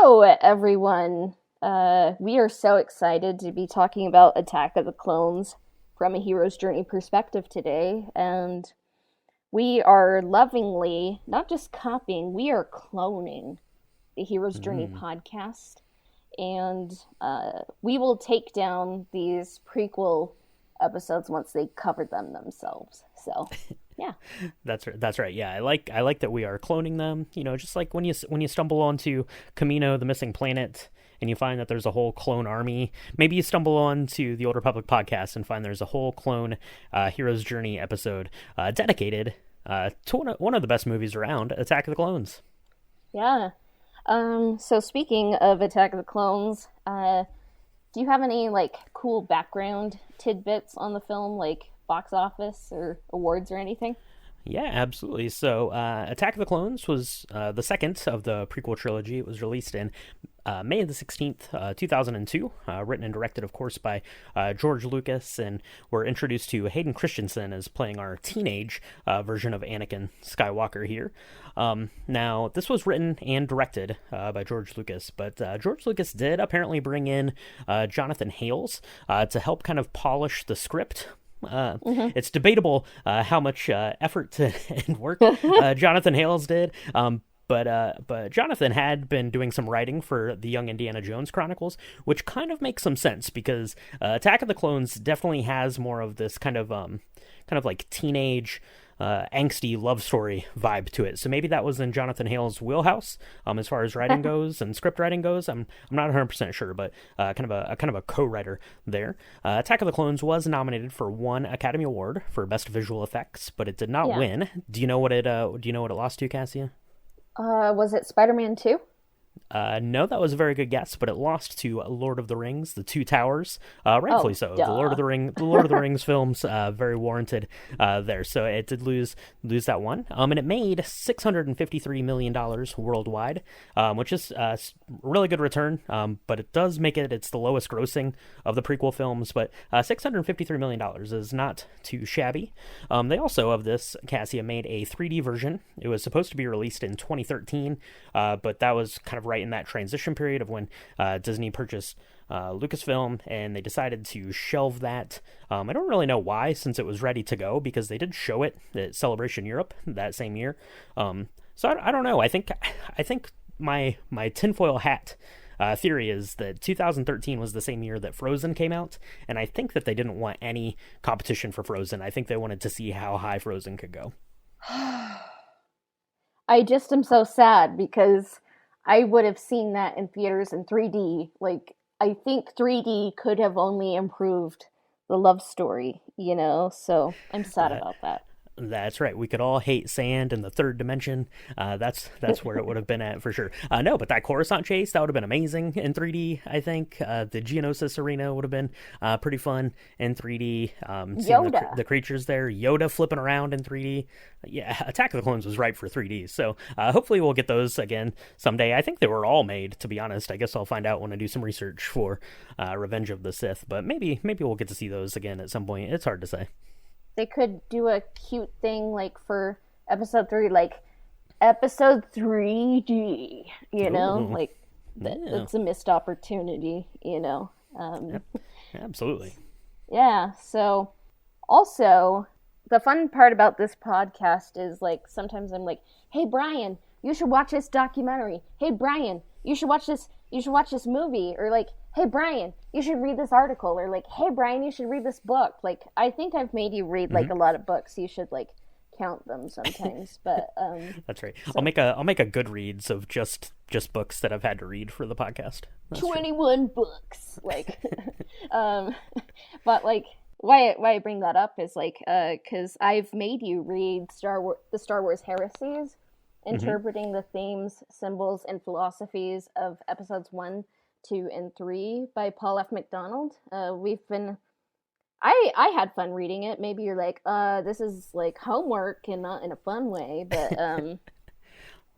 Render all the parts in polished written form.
Hello, everyone. We are so excited to be talking about Attack of the Clones from a hero's journey perspective today, and we are lovingly not just copying, we are cloning the Hero's Journey Mm. podcast, and we will take down these prequel episodes once they cover them themselves. So, yeah. That's right. Yeah, I like that we are cloning them. Just like when you stumble onto Camino, the missing planet, and you find that there's a whole clone army. Maybe you stumble onto the Old Republic podcast and find there's a whole clone hero's journey episode dedicated to one of the best movies around, Attack of the Clones. Yeah. So speaking of Attack of the Clones, do you have any like cool background tidbits on the film, like box office or awards or anything? Yeah, absolutely. So, Attack of the Clones was the second of the prequel trilogy. It was released in May the 16th, 2002, written and directed, of course, by George Lucas, and we're introduced to Hayden Christensen as playing our teenage version of Anakin Skywalker here. Now, this was written and directed by George Lucas, but George Lucas did apparently bring in Jonathan Hales to help kind of polish the script. It's debatable how much effort and work Jonathan Hales did. But Jonathan had been doing some writing for the Young Indiana Jones Chronicles, which kind of makes some sense because Attack of the Clones definitely has more of this kind of like teenage angsty love story vibe to it. So maybe that was in Jonathan Hale's wheelhouse as far as writing goes and script writing goes. I'm not 100% sure, but kind of a co-writer there. Attack of the Clones was nominated for one Academy Award for Best Visual Effects, but it did not Yeah. win. Do you know what it lost to, Cassia? Was it Spider-Man 2? No, that was a very good guess, but it lost to Lord of the Rings: The Two Towers, rightfully Oh, so. duh. The Lord of the Rings films, very warranted there. So it did lose that one, and it made $653 million worldwide, which is a really good return. But it does make it's the lowest grossing of the prequel films, but $653 million is not too shabby. They also of this Cassia made a 3D version. It was supposed to be released in 2013, but that was kind of right in that transition period of when Disney purchased Lucasfilm, and they decided to shelve that. I don't really know why, since it was ready to go, because they did show it at Celebration Europe that same year. So I don't know. I think my tinfoil hat theory is that 2013 was the same year that Frozen came out, and I think that they didn't want any competition for Frozen. I think they wanted to see how high Frozen could go. I just am so sad because I would have seen that in theaters in 3D. Like, I think 3D could have only improved the love story, So I'm sad Uh, about that. That's right. We could all hate sand in the third dimension. That's where it would have been at for sure. No, but that Coruscant chase, that would have been amazing in 3D. I think the Geonosis arena would have been pretty fun in 3D. Seeing Yoda. the creatures there, Yoda flipping around in 3D. Yeah, Attack of the Clones was ripe for 3D. So hopefully we'll get those again someday. I think they were all made, to be honest. I guess I'll find out when I do some research for Revenge of the Sith. But maybe we'll get to see those again at some point. It's hard to say. They could do a cute thing like for episode 3, like episode 3D, Ooh, Like yeah, that's a missed opportunity. Um, absolutely. yeah, so also the fun part about this podcast is like sometimes I'm like, "Hey Brian, you should watch this documentary. Hey Brian, you should watch this movie," or like, "Hey Brian, you should read this article," or like, "Hey Brian, you should read this book." Like I think I've made you read like Mhm. a lot of books. You should like count them sometimes. But That's right. I'll so make a Goodreads of just books that I've had to read for the podcast. That's true. 21 books like um but like why I bring that up is like cuz I've made you read the Star Wars heresies, Hmm. interpreting the themes, symbols and philosophies of episodes 1, 2 and 3 by Paul F. McDonald. We've been I had fun reading it. Maybe you're like, this is like homework and not in a fun way, but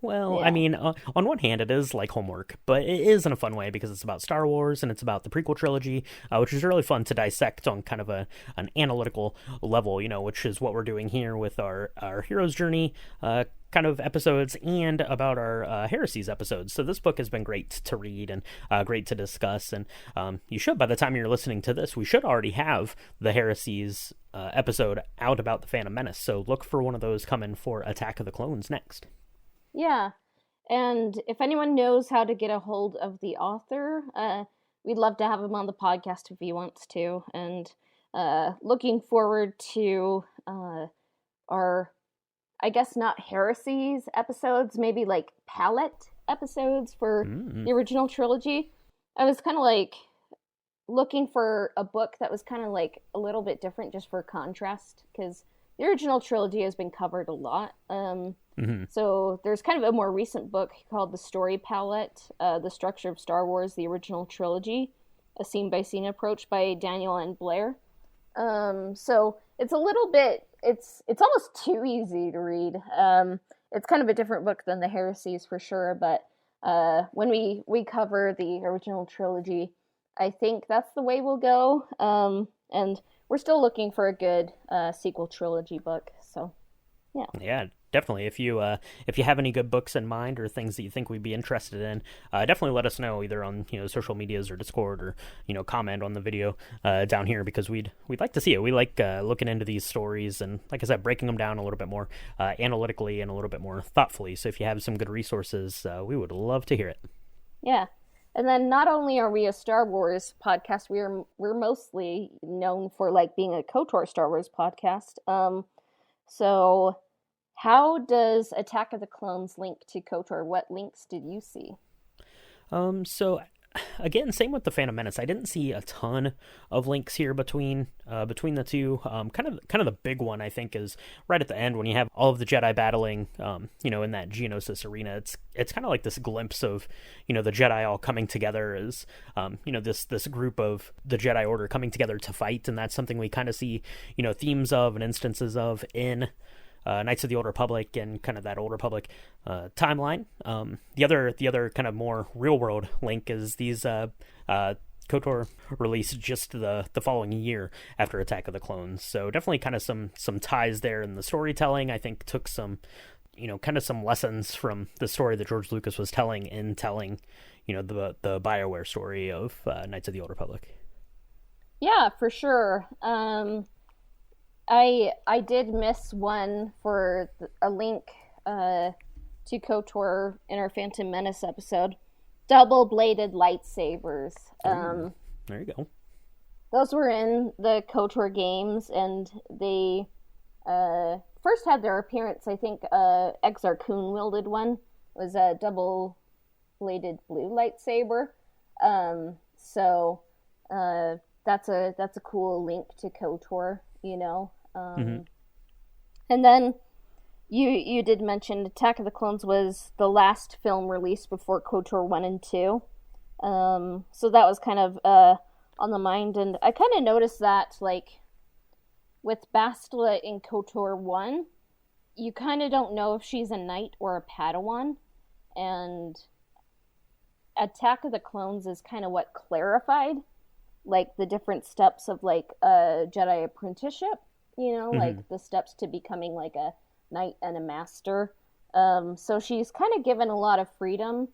Well, I Yeah. mean, on one hand, it is like homework, but it is in a fun way because it's about Star Wars and it's about the prequel trilogy, which is really fun to dissect on kind of an analytical level, which is what we're doing here with our hero's journey kind of episodes and about our heresies episodes. So this book has been great to read and great to discuss. And you should, by the time you're listening to this, we should already have the heresies episode out about the Phantom Menace. So look for one of those coming for Attack of the Clones next. Yeah. And if anyone knows how to get a hold of the author, we'd love to have him on the podcast if he wants to. And looking forward to our, I guess, not heresies episodes, maybe like palette episodes for Mm. the original trilogy. I was kind of like looking for a book that was kind of like a little bit different just for contrast because the original trilogy has been covered a lot. Mm-hmm. So there's kind of a more recent book called The Story Palette, The Structure of Star Wars, the Original Trilogy, a scene-by-scene approach by Daniel and Blair. So it's a little bit, it's almost too easy to read. It's kind of a different book than The Heresies for sure, but when we cover the original trilogy, I think that's the way we'll go. And we're still looking for a good sequel trilogy book. So, yeah. Yeah, definitely. If you have any good books in mind or things that you think we'd be interested in, definitely let us know either on social medias or Discord or comment on the video down here because we'd like to see it. We like looking into these stories and, like I said, breaking them down a little bit more analytically and a little bit more thoughtfully. So if you have some good resources, we would love to hear it. Yeah. And then not only are we a Star Wars podcast, we're mostly known for like being a KOTOR Star Wars podcast. So how does Attack of the Clones link to KOTOR? What links did you see? So again, same with the Phantom Menace. I didn't see a ton of links here between the two. Kind of the big one I think is right at the end when you have all of the Jedi battling, in that Geonosis arena. It's kind of like this glimpse of, the Jedi all coming together as, this group of the Jedi Order coming together to fight, and that's something we kind of see, themes of and instances of in Knights of the Old Republic and kind of that Old Republic timeline. The other kind of more real world link is these KOTOR released just the following year after Attack of the Clones. So definitely kind of some ties there in the storytelling. I think took some kind of some lessons from the story that George Lucas was telling in telling the BioWare story of Knights of the Old Republic. Yeah, for sure. I did miss one for a link to KOTOR in our Phantom Menace episode. Double-bladed lightsabers. There you go. Those were in the KOTOR games, and they first had their appearance. I think Exar Kun wielded one. It was a double-bladed blue lightsaber. So that's a cool link to KOTOR. Mm-hmm. And then you did mention Attack of the Clones was the last film released before KOTOR 1 and 2. So that was kind of on the mind, and I kind of noticed that, like, with Bastila in KOTOR 1, you kind of don't know if she's a knight or a Padawan, and Attack of the Clones is kind of what clarified like the different steps of like a Jedi apprenticeship, Mm-hmm. like the steps to becoming like a knight and a master. So she's kind of given a lot of freedom.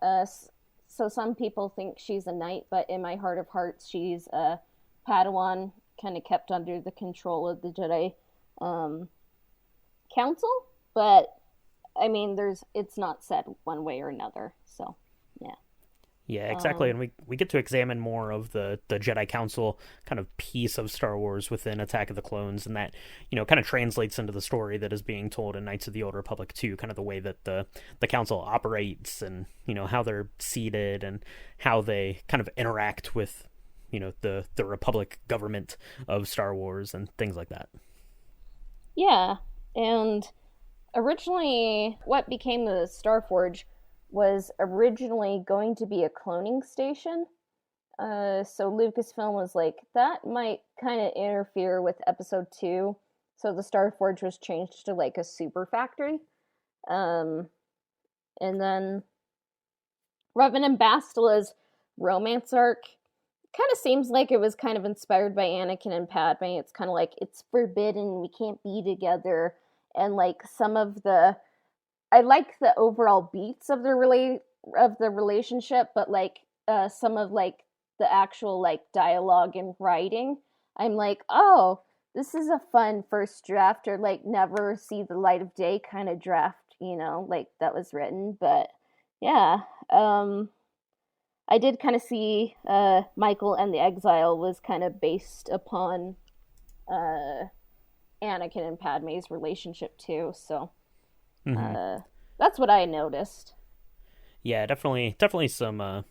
So some people think she's a knight, but in my heart of hearts, she's a Padawan, kind of kept under the control of the Jedi Council. But I mean, it's not said one way or another. So yeah. Yeah, exactly. And we get to examine more of the Jedi Council kind of piece of Star Wars within Attack of the Clones, and that, kind of translates into the story that is being told in Knights of the Old Republic too, kind of the way that the Council operates and, how they're seated and how they kind of interact with, the Republic government of Star Wars and things like that. Yeah, and originally what became the Starforge was originally going to be a cloning station. So Lucasfilm was like, that might kind of interfere with episode 2. So the Starforge was changed to like a super factory. And then Revan and Bastila's romance arc kind of seems like it was kind of inspired by Anakin and Padme. It's kind of like it's forbidden, we can't be together, and like some of the I like the overall beats of the relationship, but like some of like the actual like dialogue and writing, I'm like, oh, this is a fun first draft or like never see the light of day kind of draft, like that was written. But yeah, I did kind of see Michael and the Exile was kind of based upon uh, Anakin and Padme's relationship too. So Mm-hmm. that's what I noticed. Yeah, definitely some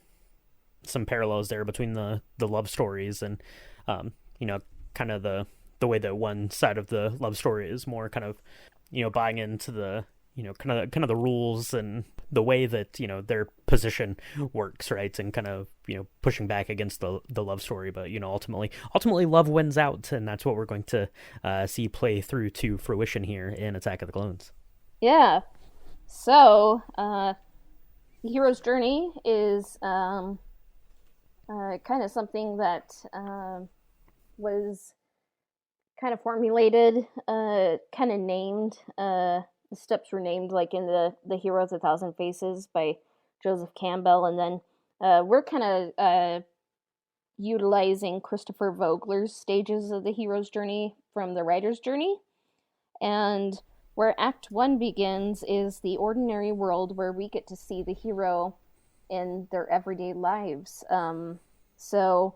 parallels there between the love stories and you know, kind of the way that one side of the love story is more kind of, buying into the, kind of the rules and the way that, their position works, right? And kind of, pushing back against the love story, but, ultimately love wins out, and that's what we're going to see play through to fruition here in Attack of the Clones. Yeah. So, the hero's journey is kind of something that was kind of formulated, kind of named. The steps were named like in the Heroes A Thousand Faces by Joseph Campbell, and then we're kind of utilizing Christopher Vogler's stages of the hero's journey from the writer's journey. And where Act 1 begins is the ordinary world where we get to see the hero in their everyday lives. So,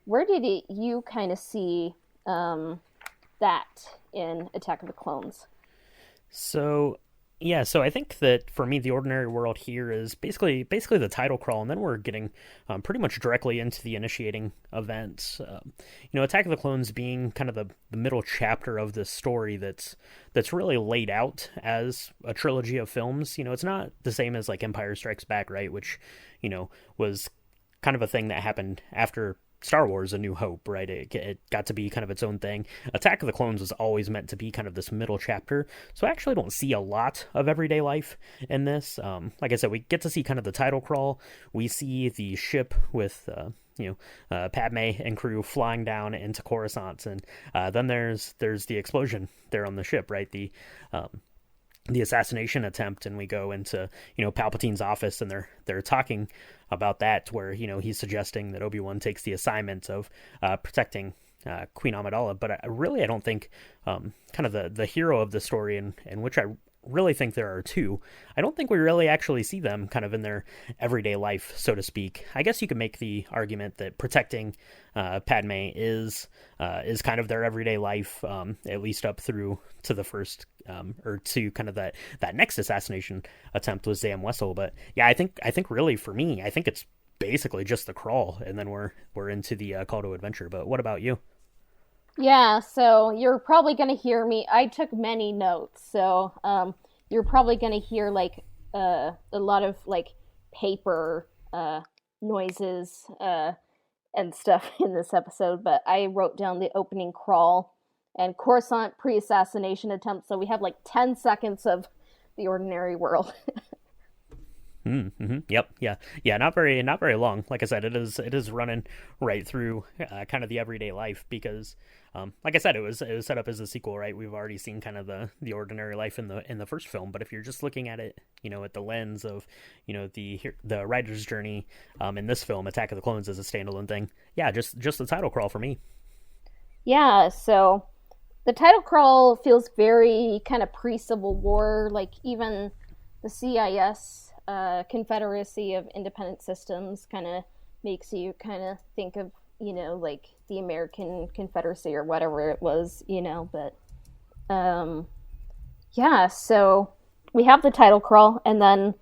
where did you kind of see that in Attack of the Clones? So yeah, so I think that for me, the ordinary world here is basically the title crawl, and then we're getting pretty much directly into the initiating events. Attack of the Clones being kind of the middle chapter of this story that's really laid out as a trilogy of films. It's not the same as like Empire Strikes Back, right? Which was kind of a thing that happened after Star Wars A New Hope, right? It got to be kind of its own thing. Attack of the Clones was always meant to be kind of this middle chapter, so I actually don't see a lot of everyday life in this. Like I said, we get to see kind of the title crawl. We see the ship with Padme and crew flying down into Coruscant, and then there's the explosion there on the ship, right? The assassination attempt, and we go into Palpatine's office, and they're talking about that, where he's suggesting that Obi-Wan takes the assignment of protecting Queen Amidala. But I don't think kind of the hero of the story, and which I really think there are two. I don't think we really actually see them kind of in their everyday life, so to speak. I guess you could make the argument that protecting Padme is kind of their everyday life, at least up through to the first or to kind of that next assassination attempt with Zam Wessel. But yeah, I think really for me, I think it's basically just the crawl, and then we're into the call to adventure. But what about you? Yeah, so you're probably going to hear me. I took many notes, so you're probably going to hear like a lot of like paper noises and stuff in this episode. But I wrote down the opening crawl and Coruscant pre-assassination attempt, so we have like 10 seconds of the ordinary world. Mm-hmm. Yep. Yeah. Not very long. Like I said, it is running right through kind of the everyday life because, like I said, it was set up as a sequel, right? We've already seen kind of the ordinary life in the first film, but if you're just looking at it, at the lens of, the writer's journey, in this film, Attack of the Clones as a standalone thing, yeah, just the title crawl for me. Yeah, so the title crawl feels very kind of pre-Civil War, like even the CIS. Confederacy of Independent Systems kind of makes you kind of think of, like the American Confederacy or whatever it was, but yeah, so we have the title crawl, and then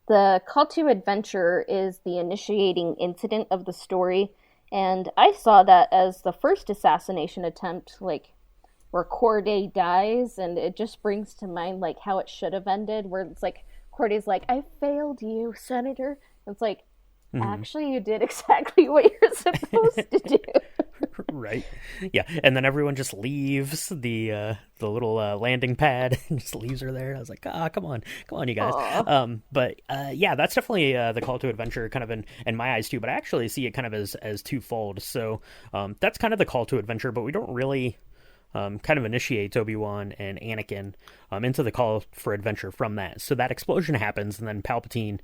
the call to adventure is the initiating incident of the story, and I saw that as the first assassination attempt, like where Corday dies, and it just brings to mind like how it should have ended, where it's like Corday's like, I failed you, Senator. It's like, actually you did exactly what you're supposed to do. Right. Yeah, and then everyone just leaves the little landing pad and just leaves her there. I was like, ah, come on, you guys. Aw. But yeah, that's definitely the call to adventure, kind of in my eyes too. But I actually see it kind of as twofold. So that's kind of the call to adventure, but we don't really kind of initiates Obi-Wan and Anakin into the call for adventure from that. So that explosion happens, and then Palpatine,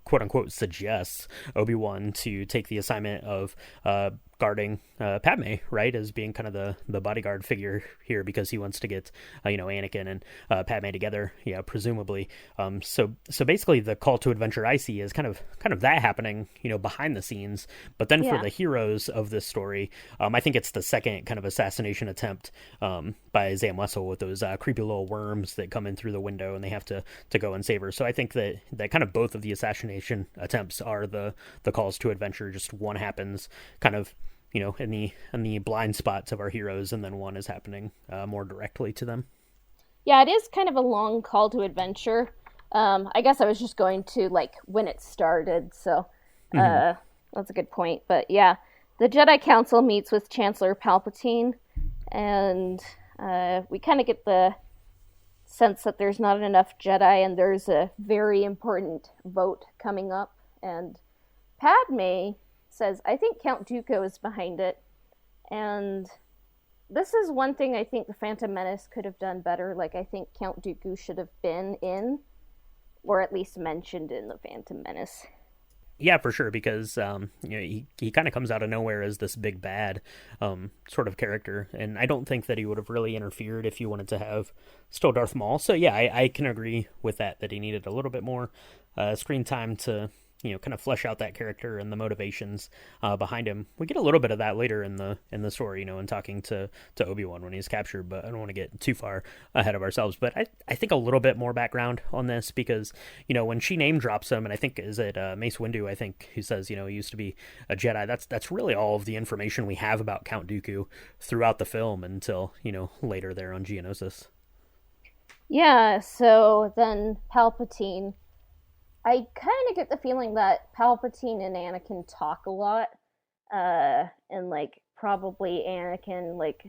quote unquote, suggests Obi-Wan to take the assignment of guarding Padme, right, as being kind of the bodyguard figure here, because he wants to get Anakin and Padme together, presumably. So basically, the call to adventure I see is kind of that happening, behind the scenes. But then for the heroes of this story, I think it's the second kind of assassination attempt by Zam Wessel with those creepy little worms that come in through the window, and they have to go and save her. So I think that kind of both of the assassination attempts are the calls to adventure. Just one happens kind of in the blind spots of our heroes, and then one is happening more directly to them. Yeah, it is kind of a long call to adventure. I guess I was just going to like when it started, so that's a good point. But yeah, the Jedi Council meets with Chancellor Palpatine, and we kind of get the sense that there's not enough Jedi, and there's a very important vote coming up. And Padme says, I think Count Dooku is behind it. And this is one thing I think the Phantom Menace could have done better. Like, I think Count Dooku should have been in, or at least mentioned in, the Phantom Menace. Yeah, for sure, because he kind of comes out of nowhere as this big bad sort of character, and I don't think that he would have really interfered if you wanted to have still Darth Maul. So yeah, I can agree with that he needed a little bit more screen time to kind of flesh out that character and the motivations behind him. We get a little bit of that later in the story, in talking to Obi-Wan when he's captured, but I don't want to get too far ahead of ourselves. But I think a little bit more background on this, because, when she name drops him, and I think, is it Mace Windu, I think, who says, he used to be a Jedi, that's really all of the information we have about Count Dooku throughout the film until, later there on Geonosis. Yeah, so then Palpatine, I kind of get the feeling that Palpatine and Anakin talk a lot, and like probably Anakin like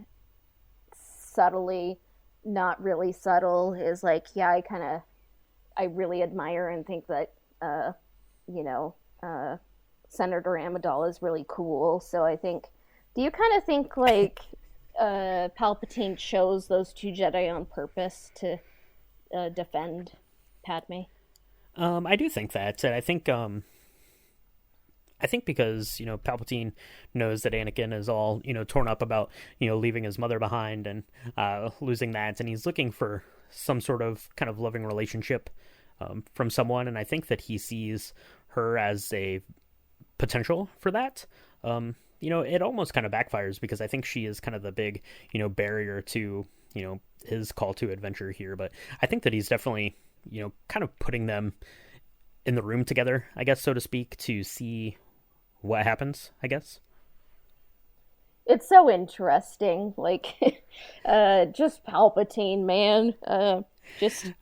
subtly, not really subtle, is like, yeah, I really admire and think that Senator Amidala is really cool. So I think, do you kind of think like Palpatine chose those two Jedi on purpose to defend Padme? I do think that, and I think because Palpatine knows that Anakin is all torn up about leaving his mother behind and losing that, and he's looking for some sort of kind of loving relationship from someone, and I think that he sees her as a potential for that. It almost kind of backfires, because I think she is kind of the big barrier to his call to adventure here, but I think that he's definitely kind of putting them in the room together, I guess, so to speak, to see what happens, I guess. It's so interesting, like, just Palpatine, man, just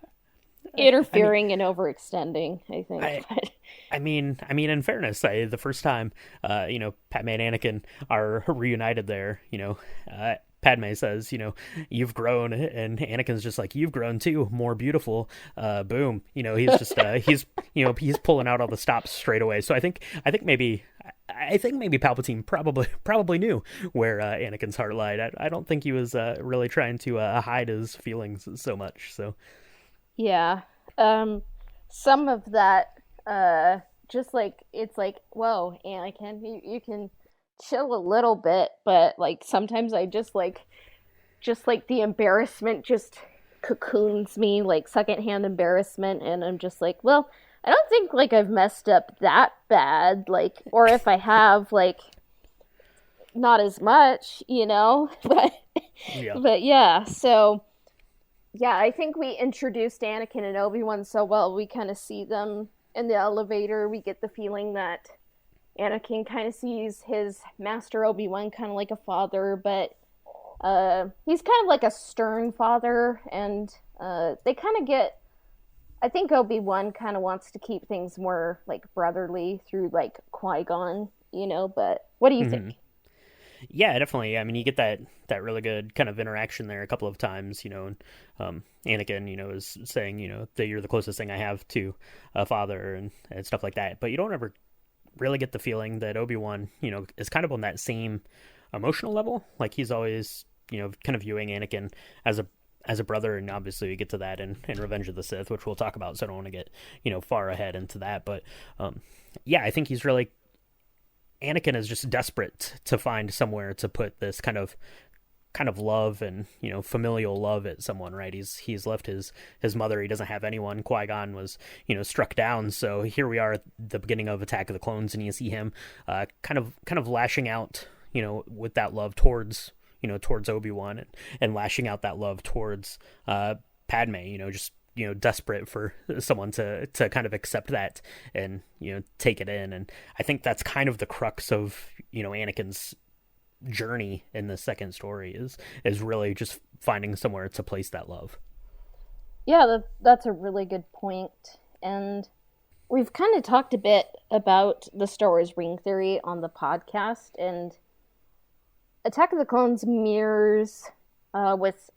interfering and overextending, I think. I mean, in fairness, the first time, Padme and Anakin are reunited there, Padme says, you've grown, and Anakin's just like, you've grown too, more beautiful. Boom. He's just he's pulling out all the stops straight away. So I think maybe Palpatine probably knew where Anakin's heart lied. I don't think he was really trying to hide his feelings so much. So yeah, some of that just like, it's like, whoa, Anakin, you can chill a little bit, but like sometimes I just like the embarrassment just cocoons me, like secondhand embarrassment, and I'm just like, well, I don't think like I've messed up that bad, like, or if I have, like, not as much, but yeah. But yeah, so yeah, I think we introduced Anakin and Obi-Wan so well. We kind of see them in the elevator. We get the feeling that Anakin kind of sees his master Obi-Wan kind of like a father, but he's kind of like a stern father, and they kind of get, I think Obi-Wan kind of wants to keep things more like brotherly through like Qui-Gon, but what do you think? Yeah, definitely. I mean, you get that really good kind of interaction there a couple of times, and Anakin, is saying, that you're the closest thing I have to a father and stuff like that. But you don't ever really get the feeling that Obi-Wan, is kind of on that same emotional level. Like he's always, kind of viewing Anakin as a brother, and obviously we get to that in Revenge of the Sith, which we'll talk about. So I don't want to get far ahead into that, but yeah, I think he's really Anakin is just desperate to find somewhere to put this kind of love and familial love at someone, right? He's left his mother. He doesn't have anyone. Qui-Gon was struck down, so here we are at the beginning of Attack of the Clones, and you see him kind of lashing out with that love towards Obi-Wan, and lashing out that love towards Padme, just desperate for someone to kind of accept that and take it in. And I think that's kind of the crux of Anakin's journey in the second story is really just finding somewhere to place that love. Yeah, that's a really good point. And we've kind of talked a bit about the Star Wars ring theory on the podcast, and Attack of the Clones mirrors with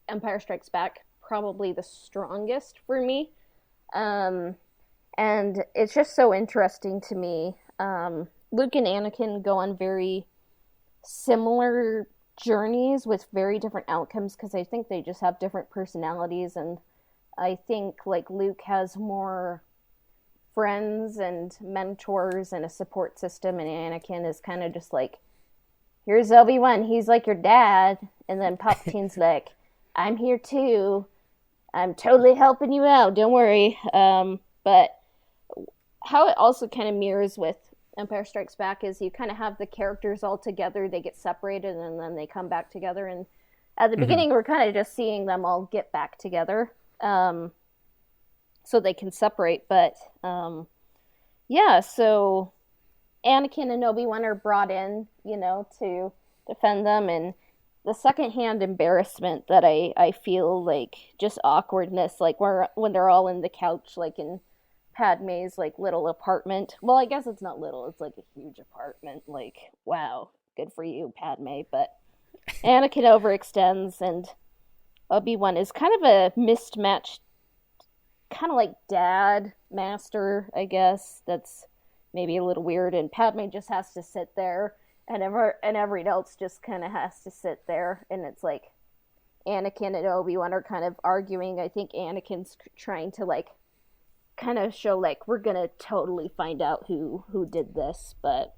Empire Strikes Back probably the strongest for me. And it's just so interesting to me. Luke and Anakin go on very similar journeys with very different outcomes because I think they just have different personalities, and I think like Luke has more friends and mentors and a support system, and Anakin is kind of just like, here's Obi-Wan, he's like your dad, and then Palpatine's like, I'm here too, I'm totally helping you out, don't worry. But how it also kind of mirrors with Empire Strikes Back is you kind of have the characters all together, they get separated, and then they come back together. And at the beginning, we're kind of just seeing them all get back together so they can separate. But yeah, so Anakin and Obi-Wan are brought in, to defend them. And the secondhand embarrassment that I feel, like just awkwardness, like when they're all in the couch, like in Padme's like little apartment. Well, I guess it's not little, it's like a huge apartment. Like, wow, good for you, Padme. But Anakin overextends, and Obi-Wan is kind of a mismatched, kind of like dad, master, I guess. That's maybe a little weird. And Padme just has to sit there, and everyone else just kind of has to sit there. And it's like Anakin and Obi-Wan are kind of arguing. I think Anakin's trying to like kind of show like, we're gonna totally find out who did this. But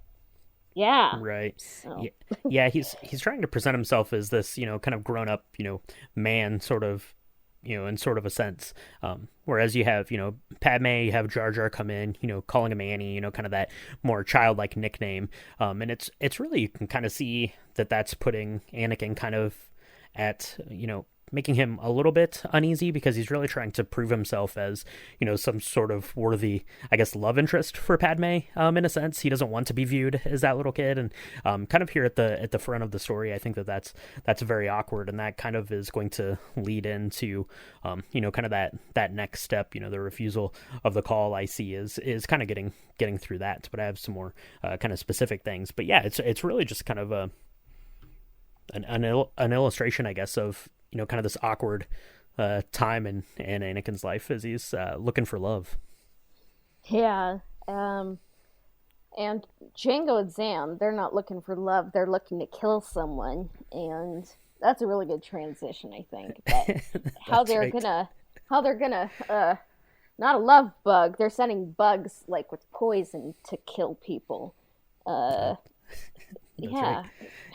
yeah, right. so. Yeah, he's trying to present himself as this kind of grown up man, sort of in sort of a sense. Whereas you have Padme, you have Jar Jar come in, calling him Annie, kind of that more childlike nickname. And it's really, you can kind of see that that's putting Anakin kind of at making him a little bit uneasy, because he's really trying to prove himself as, some sort of worthy, I guess, love interest for Padme. In a sense, he doesn't want to be viewed as that little kid, and kind of here at the front of the story, I think that's very awkward, and that kind of is going to lead into, kind of that next step. The refusal of the call, I see is kind of getting through that. But I have some more kind of specific things. But yeah, it's really just kind of an illustration, I guess, of kind of this awkward time in Anakin's life as he's looking for love. Yeah. And Django and Zam, they're not looking for love, they're looking to kill someone. And that's a really good transition, I think. But how they're gonna not a love bug, they're sending bugs like with poison to kill people. Yeah. Right.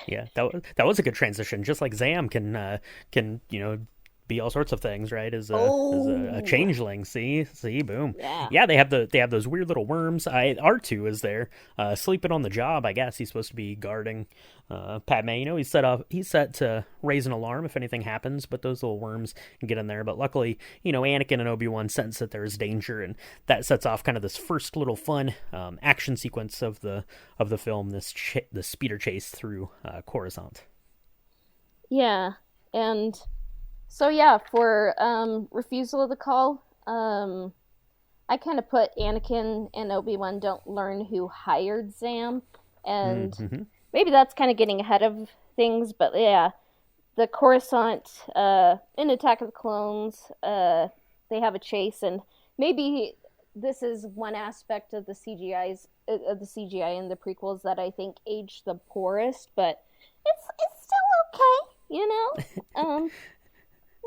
Yeah, that was a good transition. Just like Zam can be all sorts of things, right? As a changeling. See, boom. Yeah, they have those weird little worms. R2 is there, sleeping on the job. I guess he's supposed to be guarding Padme. He's set to raise an alarm if anything happens, but those little worms can get in there. But luckily, Anakin and Obi-Wan sense that there is danger, and that sets off kind of this first little fun action sequence of the film. This speeder chase through Coruscant. Yeah, and so yeah, for refusal of the call, I kind of put Anakin and Obi-Wan don't learn who hired Zam, and maybe that's kind of getting ahead of things, but yeah, the Coruscant in Attack of the Clones, they have a chase, and maybe this is one aspect of the CGI in the prequels that I think aged the poorest, but it's still okay, you know.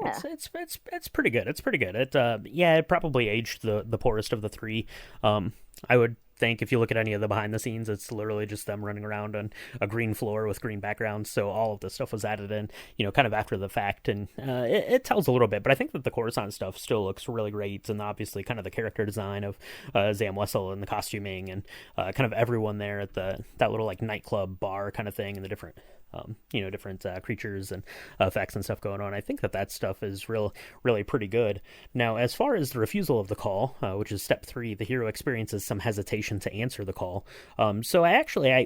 Yeah. It's pretty good. It's pretty good. It probably aged the poorest of the three. I would think if you look at any of the behind the scenes, it's literally just them running around on a green floor with green backgrounds. So all of this stuff was added in, kind of after the fact, and it tells a little bit. But I think that the Coruscant stuff still looks really great, and obviously kind of the character design of Zam Wessel and the costuming and kind of everyone there at that little like nightclub bar kind of thing, and the different different creatures and effects and stuff going on. I think that stuff is really pretty good. Now, as far as the refusal of the call, which is step 3, the hero experiences some hesitation to answer the call. So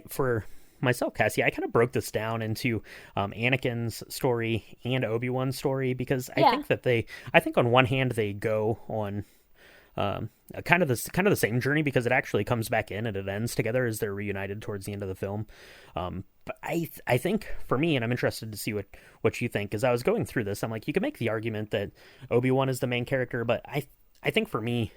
for myself, Cassie, I kind of broke this down into Anakin's story and Obi-Wan's story, because I think that I think on one hand they go on kind of the same journey, because it actually comes back in and it ends together as they're reunited towards the end of the film. But I think for me, and I'm interested to see what you think, as I was going through this, I'm like, you can make the argument that Obi-Wan is the main character, but I think for me,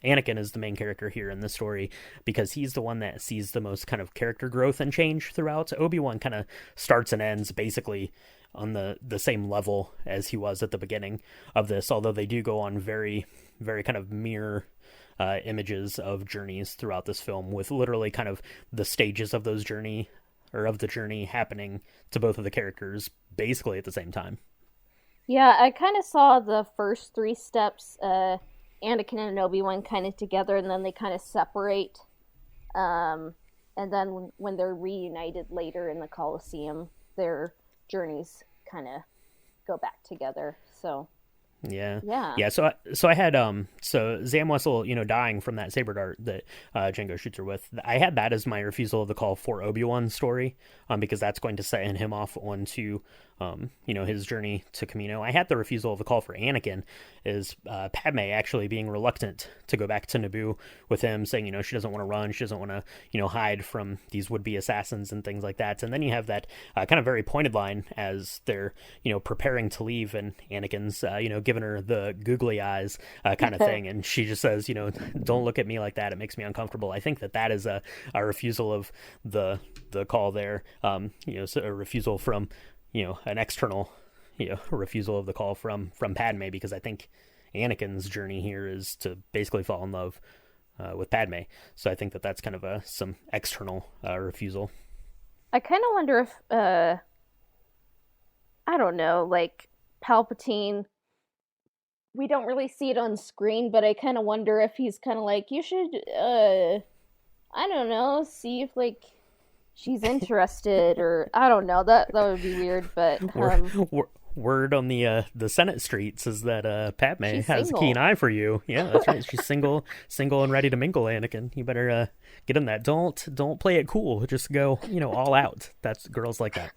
Anakin is the main character here in this story, because he's the one that sees the most kind of character growth and change throughout. Obi-Wan kind of starts and ends basically on the same level as he was at the beginning of this, although they do go on very, very kind of mirror images of journeys throughout this film, with literally kind of the stages of the journey happening to both of the characters basically at the same time. Yeah, I kind of saw the first 3 steps, Anakin and Obi-Wan kind of together, and then they kind of separate. And then when they're reunited later in the Colosseum, their journeys kind of go back together. So yeah. So I had so Zam Wessel, dying from that saber dart that Jango shoots her with. I had that as my refusal of the call for Obi-Wan's story, because that's going to set him off onto his journey to Kamino. I had the refusal of the call for Anakin is Padme actually being reluctant to go back to Naboo with him, saying she doesn't want to run, she doesn't want to hide from these would-be assassins and things like that. And then you have that kind of very pointed line as they're preparing to leave, and Anakin's giving her the googly eyes kind of thing, and she just says, don't look at me like that, it makes me uncomfortable. I think that is a refusal of the call there, so a refusal from an external refusal of the call from Padme, because I think Anakin's journey here is to basically fall in love with Padme. So I think that that's kind of some external refusal. I kind of wonder if I don't know, like Palpatine, we don't really see it on screen, but I kind of wonder if he's kind of like, you should I don't know, see if like she's interested, or I don't know. That would be weird, but word on the Senate streets is that Padme has single. A keen eye for you. Yeah, that's right. She's single and ready to mingle. Anakin, you better get in that. Don't play it cool. Just go, all out. That's girls like that.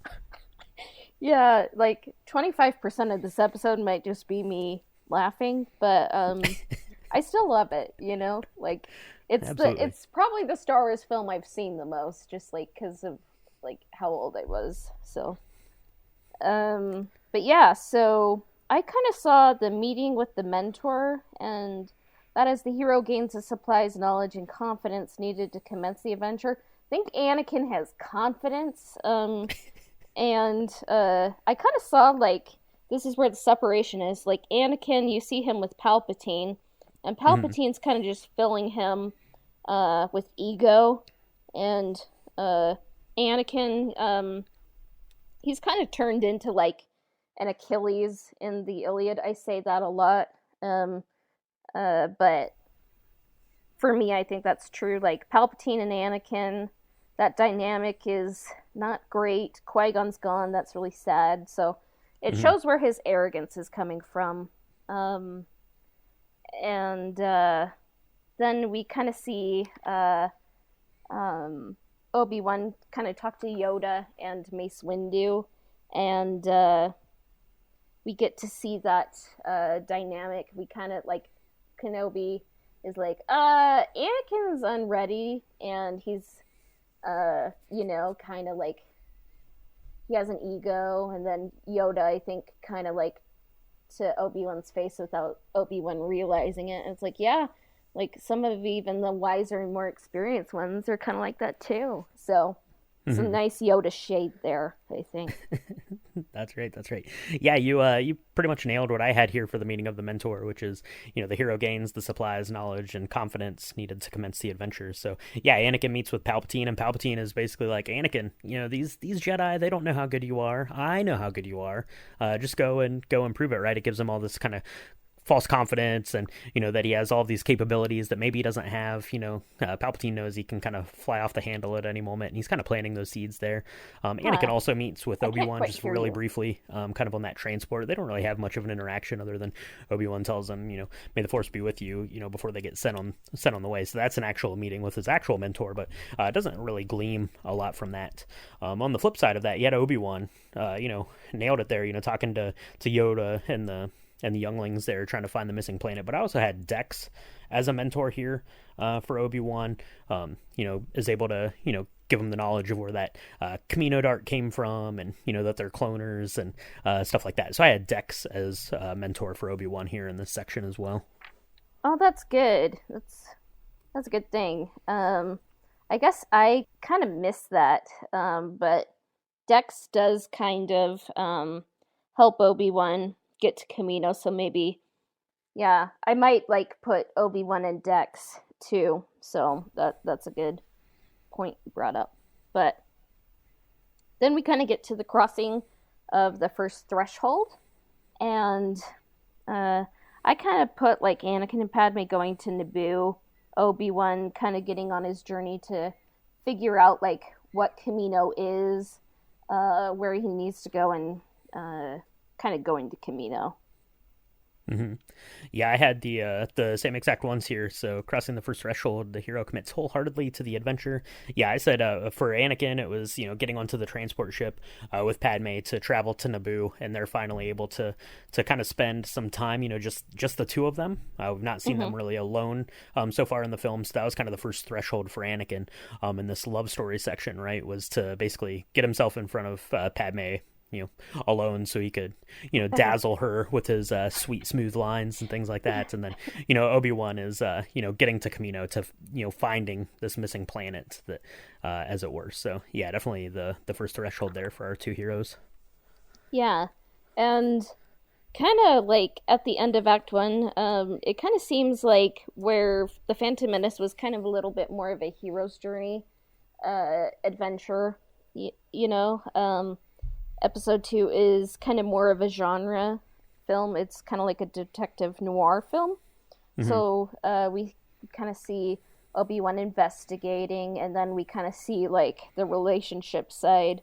Yeah, like 25% of this episode might just be me laughing, but I still love it. Like. It's probably the Star Wars film I've seen the most, just like because of like how old I was. So, but yeah, so I kind of saw the meeting with the mentor, and that as the hero gains the supplies, knowledge, and confidence needed to commence the adventure. I think Anakin has confidence, and I kind of saw like this is where the separation is. Like Anakin, you see him with Palpatine. And Palpatine's kind of just filling him with ego. And Anakin, he's kind of turned into like an Achilles in the Iliad. I say that a lot. But for me, I think that's true. Like Palpatine and Anakin, that dynamic is not great. Qui-Gon's gone. That's really sad. So it shows where his arrogance is coming from. And then we kind of see Obi-Wan kind of talk to Yoda and Mace Windu, and we get to see that dynamic. We kind of like Kenobi is like, Anakin's unready, and he's kind of like he has an ego, and then Yoda, I think, kind of like to Obi-Wan's face without Obi-Wan realizing it. And it's like, yeah, like some of even the wiser and more experienced ones are kind of like that too. So some nice Yoda shade there, I think. That's great. That's great. Yeah, you pretty much nailed what I had here for the meaning of the mentor, which is the hero gains the supplies, knowledge, and confidence needed to commence the adventure. So yeah, Anakin meets with Palpatine, and Palpatine is basically like, Anakin, these Jedi, they don't know how good you are. I know how good you are. Just go and prove it. Right? It gives him all this kind of false confidence, and that he has all these capabilities that maybe he doesn't have. Palpatine knows he can kind of fly off the handle at any moment, and he's kind of planting those seeds there. Anakin also meets with Obi-Wan just really briefly, kind of on that transport. They don't really have much of an interaction other than Obi-Wan tells him, may the Force be with you, before they get sent on the way. So that's an actual meeting with his actual mentor, but it doesn't really gleam a lot from that. On the flip side of that, you had Obi-Wan, nailed it there, talking to Yoda and the younglings there trying to find the missing planet. But I also had Dex as a mentor here for Obi-Wan, is able to, give him the knowledge of where that Camino dart came from, and, that they're cloners and stuff like that. So I had Dex as a mentor for Obi-Wan here in this section as well. Oh, that's good. That's a good thing. I guess I kind of missed that, but Dex does kind of help Obi-Wan get to Camino, so maybe, yeah, I might like put Obi-Wan and Dex too. So that's a good point you brought up. But then we kind of get to the crossing of the first threshold, and I kind of put like Anakin and Padme going to Naboo, Obi-Wan kind of getting on his journey to figure out like what Camino is, where he needs to go, and kind of going to Camino. Mm-hmm. Yeah, I had the same exact ones here. So crossing the first threshold, the hero commits wholeheartedly to the adventure. Yeah, I said for Anakin, it was getting onto the transport ship with Padme to travel to Naboo, and they're finally able to kind of spend some time, just the two of them. We've not seen them really alone so far in the film. So that was kind of the first threshold for Anakin in this love story section. Right, was to basically get himself in front of Padme, alone, so he could, dazzle her with his sweet, smooth lines and things like that. And then, Obi-Wan is, getting to Camino to, finding this missing planet, that, as it were. So yeah, definitely the first threshold there for our two heroes. Yeah, and kind of like at the end of Act 1, it kind of seems like where the Phantom Menace was kind of a little bit more of a hero's journey adventure, Episode 2 is kind of more of a genre film. It's kind of like a detective noir film. Mm-hmm. So we kind of see Obi-Wan investigating, and then we kind of see like the relationship side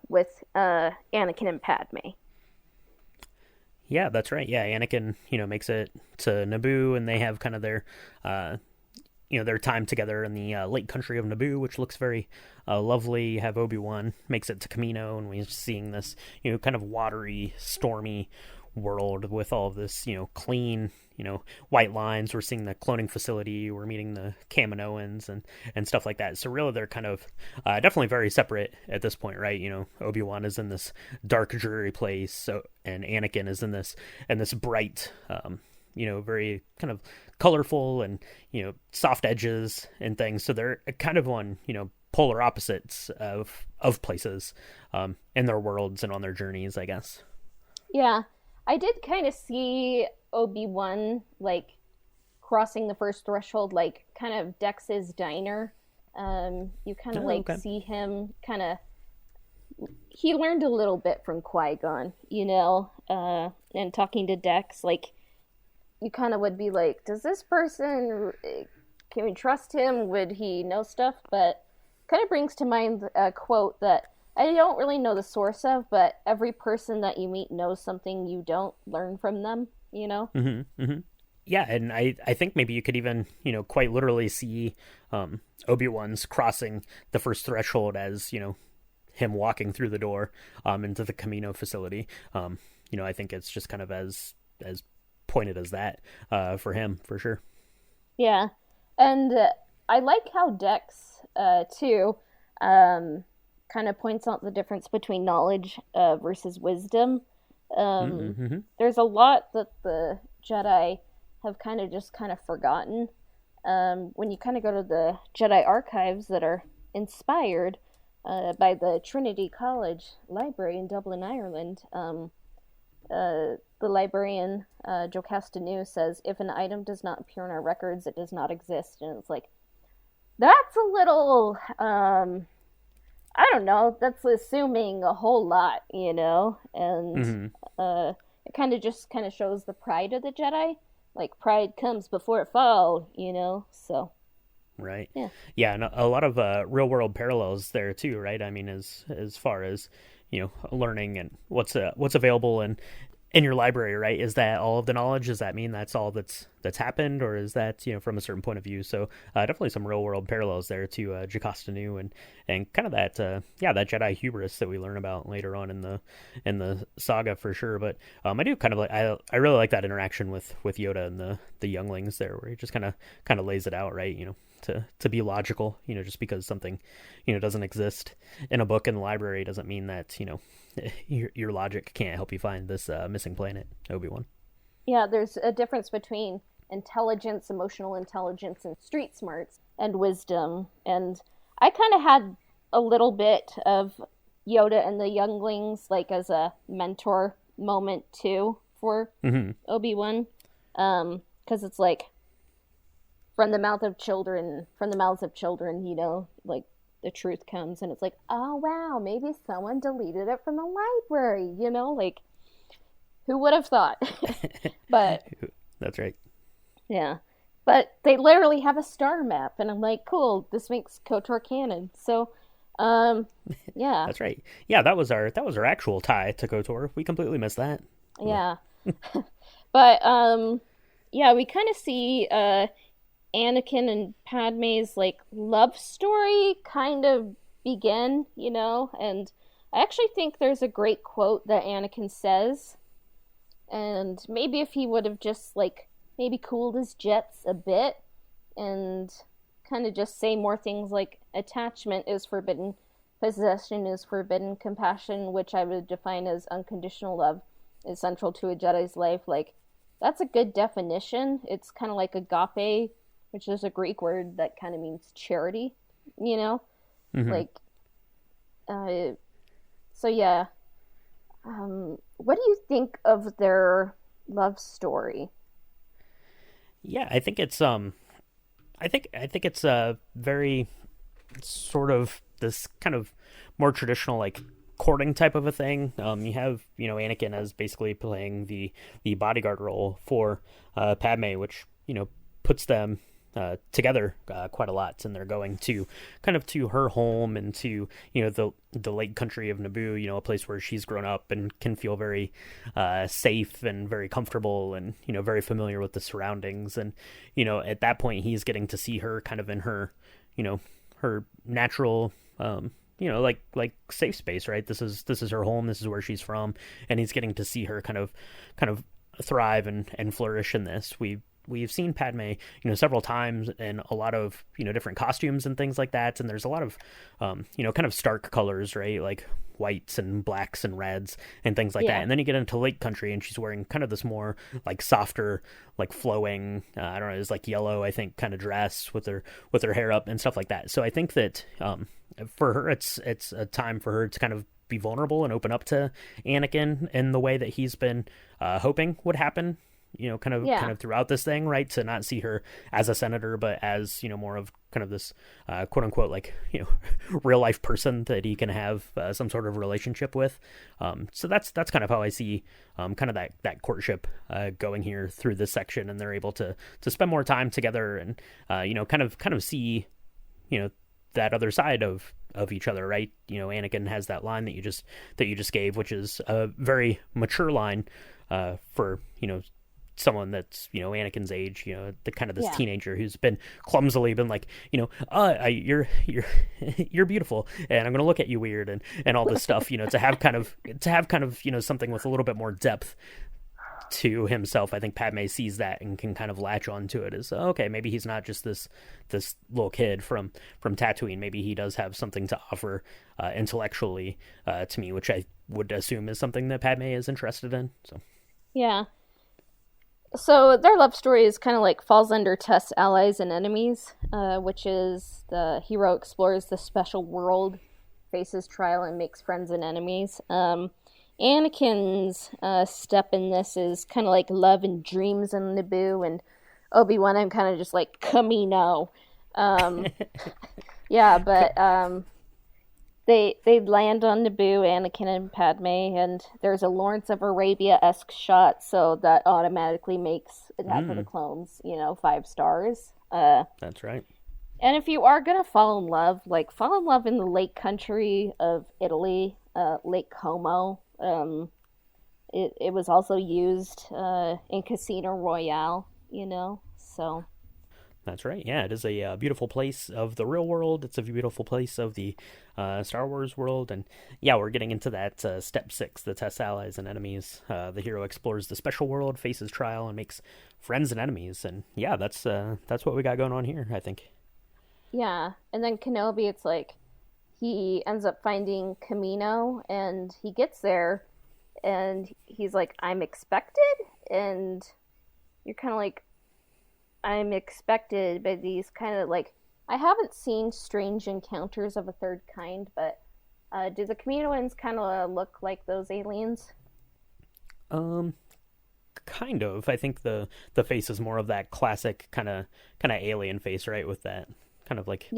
with Anakin and Padme. Yeah, that's right. Yeah, Anakin, makes it to Naboo, and they have kind of their their time together in the lake country of Naboo, which looks very lovely. You have Obi-Wan makes it to Camino, and we're seeing this, kind of watery, stormy world with all of this, clean, white lines. We're seeing the cloning facility. We're meeting the Kaminoans and stuff like that. So really, they're kind of definitely very separate at this point, right? Obi-Wan is in this dark, dreary place, so and Anakin is in this bright, very kind of colorful and, soft edges and things. So they're kind of on, polar opposites of places in their worlds and on their journeys, I guess. Yeah. I did kind of see Obi-Wan, like, crossing the first threshold, like, kind of Dex's diner. You kind of, see him kind of... He learned a little bit from Qui-Gon, and talking to Dex, like, you kind of would be like, does this person, can we trust him? Would he know stuff? But kind of brings to mind a quote that I don't really know the source of, but every person that you meet knows something you don't. Learn from them, Mm-hmm, mm-hmm. Yeah, and I think maybe you could even, quite literally see Obi-Wan's crossing the first threshold as, him walking through the door into the Camino facility. I think it's just kind of as pointed as that for him, for sure. Yeah, and I like how Dex, too, kind of points out the difference between knowledge versus wisdom. Mm-hmm. There's a lot that the Jedi have kind of forgotten. When you kind of go to the Jedi archives that are inspired by the Trinity College Library in Dublin, Ireland, the librarian, Joe Castanew, says, if an item does not appear in our records, it does not exist. And it's like, that's a little, I don't know, that's assuming a whole lot, you know? And it kind of shows the pride of the Jedi. Like, pride comes before a fall, you know? So. Right. Yeah. Yeah, and a lot of real world parallels there too, right? I mean, as far as learning and what's available in your library, right? Is that all of the knowledge? Does that mean that's all that's happened, or is that from a certain point of view? So definitely some real world parallels there to Jocasta Nu and kind of that that Jedi hubris that we learn about later on in the saga for sure. But I do kind of like I really like that interaction with Yoda and the younglings there, where he just kind of lays it out, right? To be logical, just because something, doesn't exist in a book in the library doesn't mean that, your logic can't help you find this missing planet, Obi-Wan. Yeah, there's a difference between intelligence, emotional intelligence, and street smarts, and wisdom. And I kind of had a little bit of Yoda and the younglings, like, as a mentor moment, too, for Obi-Wan. Because it's like, from the mouths of children, like, the truth comes, and it's like, oh wow, maybe someone deleted it from the library, like, who would have thought? But that's right. Yeah, but they literally have a star map, and I'm like, cool, this makes KOTOR canon. So, yeah, that's right. Yeah, that was our actual tie to KOTOR. We completely missed that. Yeah, but yeah, we kind of see Anakin and Padme's, like, love story kind of begin, and I actually think there's a great quote that Anakin says, and maybe if he would have just, like, maybe cooled his jets a bit and kind of just say more things like, attachment is forbidden, possession is forbidden, compassion, which I would define as unconditional love, is central to a Jedi's life. Like, that's a good definition. It's kind of like agape, which is a Greek word that kind of means charity, like, so yeah. What do you think of their love story? Yeah, I think it's I think it's a very sort of this kind of more traditional, like, courting type of a thing. You have Anakin as basically playing the bodyguard role for Padme, which puts them together quite a lot, and they're going to kind of to her home and to the lake country of Naboo, a place where she's grown up and can feel very safe and very comfortable and very familiar with the surroundings. And at that point he's getting to see her kind of in her her natural like safe space, right? This is her home, this is where she's from, and he's getting to see her kind of thrive and flourish in this. We've seen Padme, several times in a lot of, different costumes and things like that. And there's a lot of, kind of stark colors, right? Like whites and blacks and reds and things like that. And then you get into Lake Country and she's wearing kind of this more like softer, like flowing, I don't know, it's like yellow, I think, kind of dress with her hair up and stuff like that. So I think that, for her, it's a time for her to kind of be vulnerable and open up to Anakin in the way that he's been, hoping would happen, kind of throughout this thing, right? To not see her as a senator, but as, more of kind of this, quote unquote, like, real life person that he can have some sort of relationship with. So that's kind of how I see, kind of that courtship, going here through this section, and they're able to spend more time together and, kind of see, that other side of each other, right? Anakin has that line that you just gave, which is a very mature line, for, someone that's Anakin's age, the kind of this teenager who's been clumsily been like, you're beautiful, and I'm gonna look at you weird and all this stuff, to have kind of something with a little bit more depth to himself. I think Padme sees that and can kind of latch onto it as, okay, maybe he's not just this little kid from Tatooine. Maybe he does have something to offer intellectually to me, which I would assume is something that Padme is interested in. So Yeah. So their love story is kind of like falls under Test Allies and Enemies, which is the hero explores the special world, faces trial, and makes friends and enemies. Anakin's step in this is kind of like love and dreams in Naboo, and Obi-Wan, I'm kind of just like Camino. Yeah, but they land on Naboo, Anakin and Padme, and there's a Lawrence of Arabia-esque shot, so that automatically makes Attack of the Clones, 5 stars. That's right. And if you are gonna fall in love in the Lake Country of Italy, Lake Como. It was also used in Casino Royale, so. That's right. Yeah, it is a beautiful place of the real world. It's a beautiful place of the Star Wars world. And yeah, we're getting into that step 6, the Test Allies and Enemies. The hero explores the special world, faces trial, and makes friends and enemies. And yeah, that's what we got going on here, I think. Yeah, and then Kenobi, it's like he ends up finding Camino, and he gets there, and he's like, I'm expected? And you're kind of like, I'm expected, but these kind of like, I haven't seen Strange Encounters of a Third Kind, but do the Kaminoans kind of look like those aliens? Kind of. I think the face is more of that classic kind of alien face, right? With that kind of like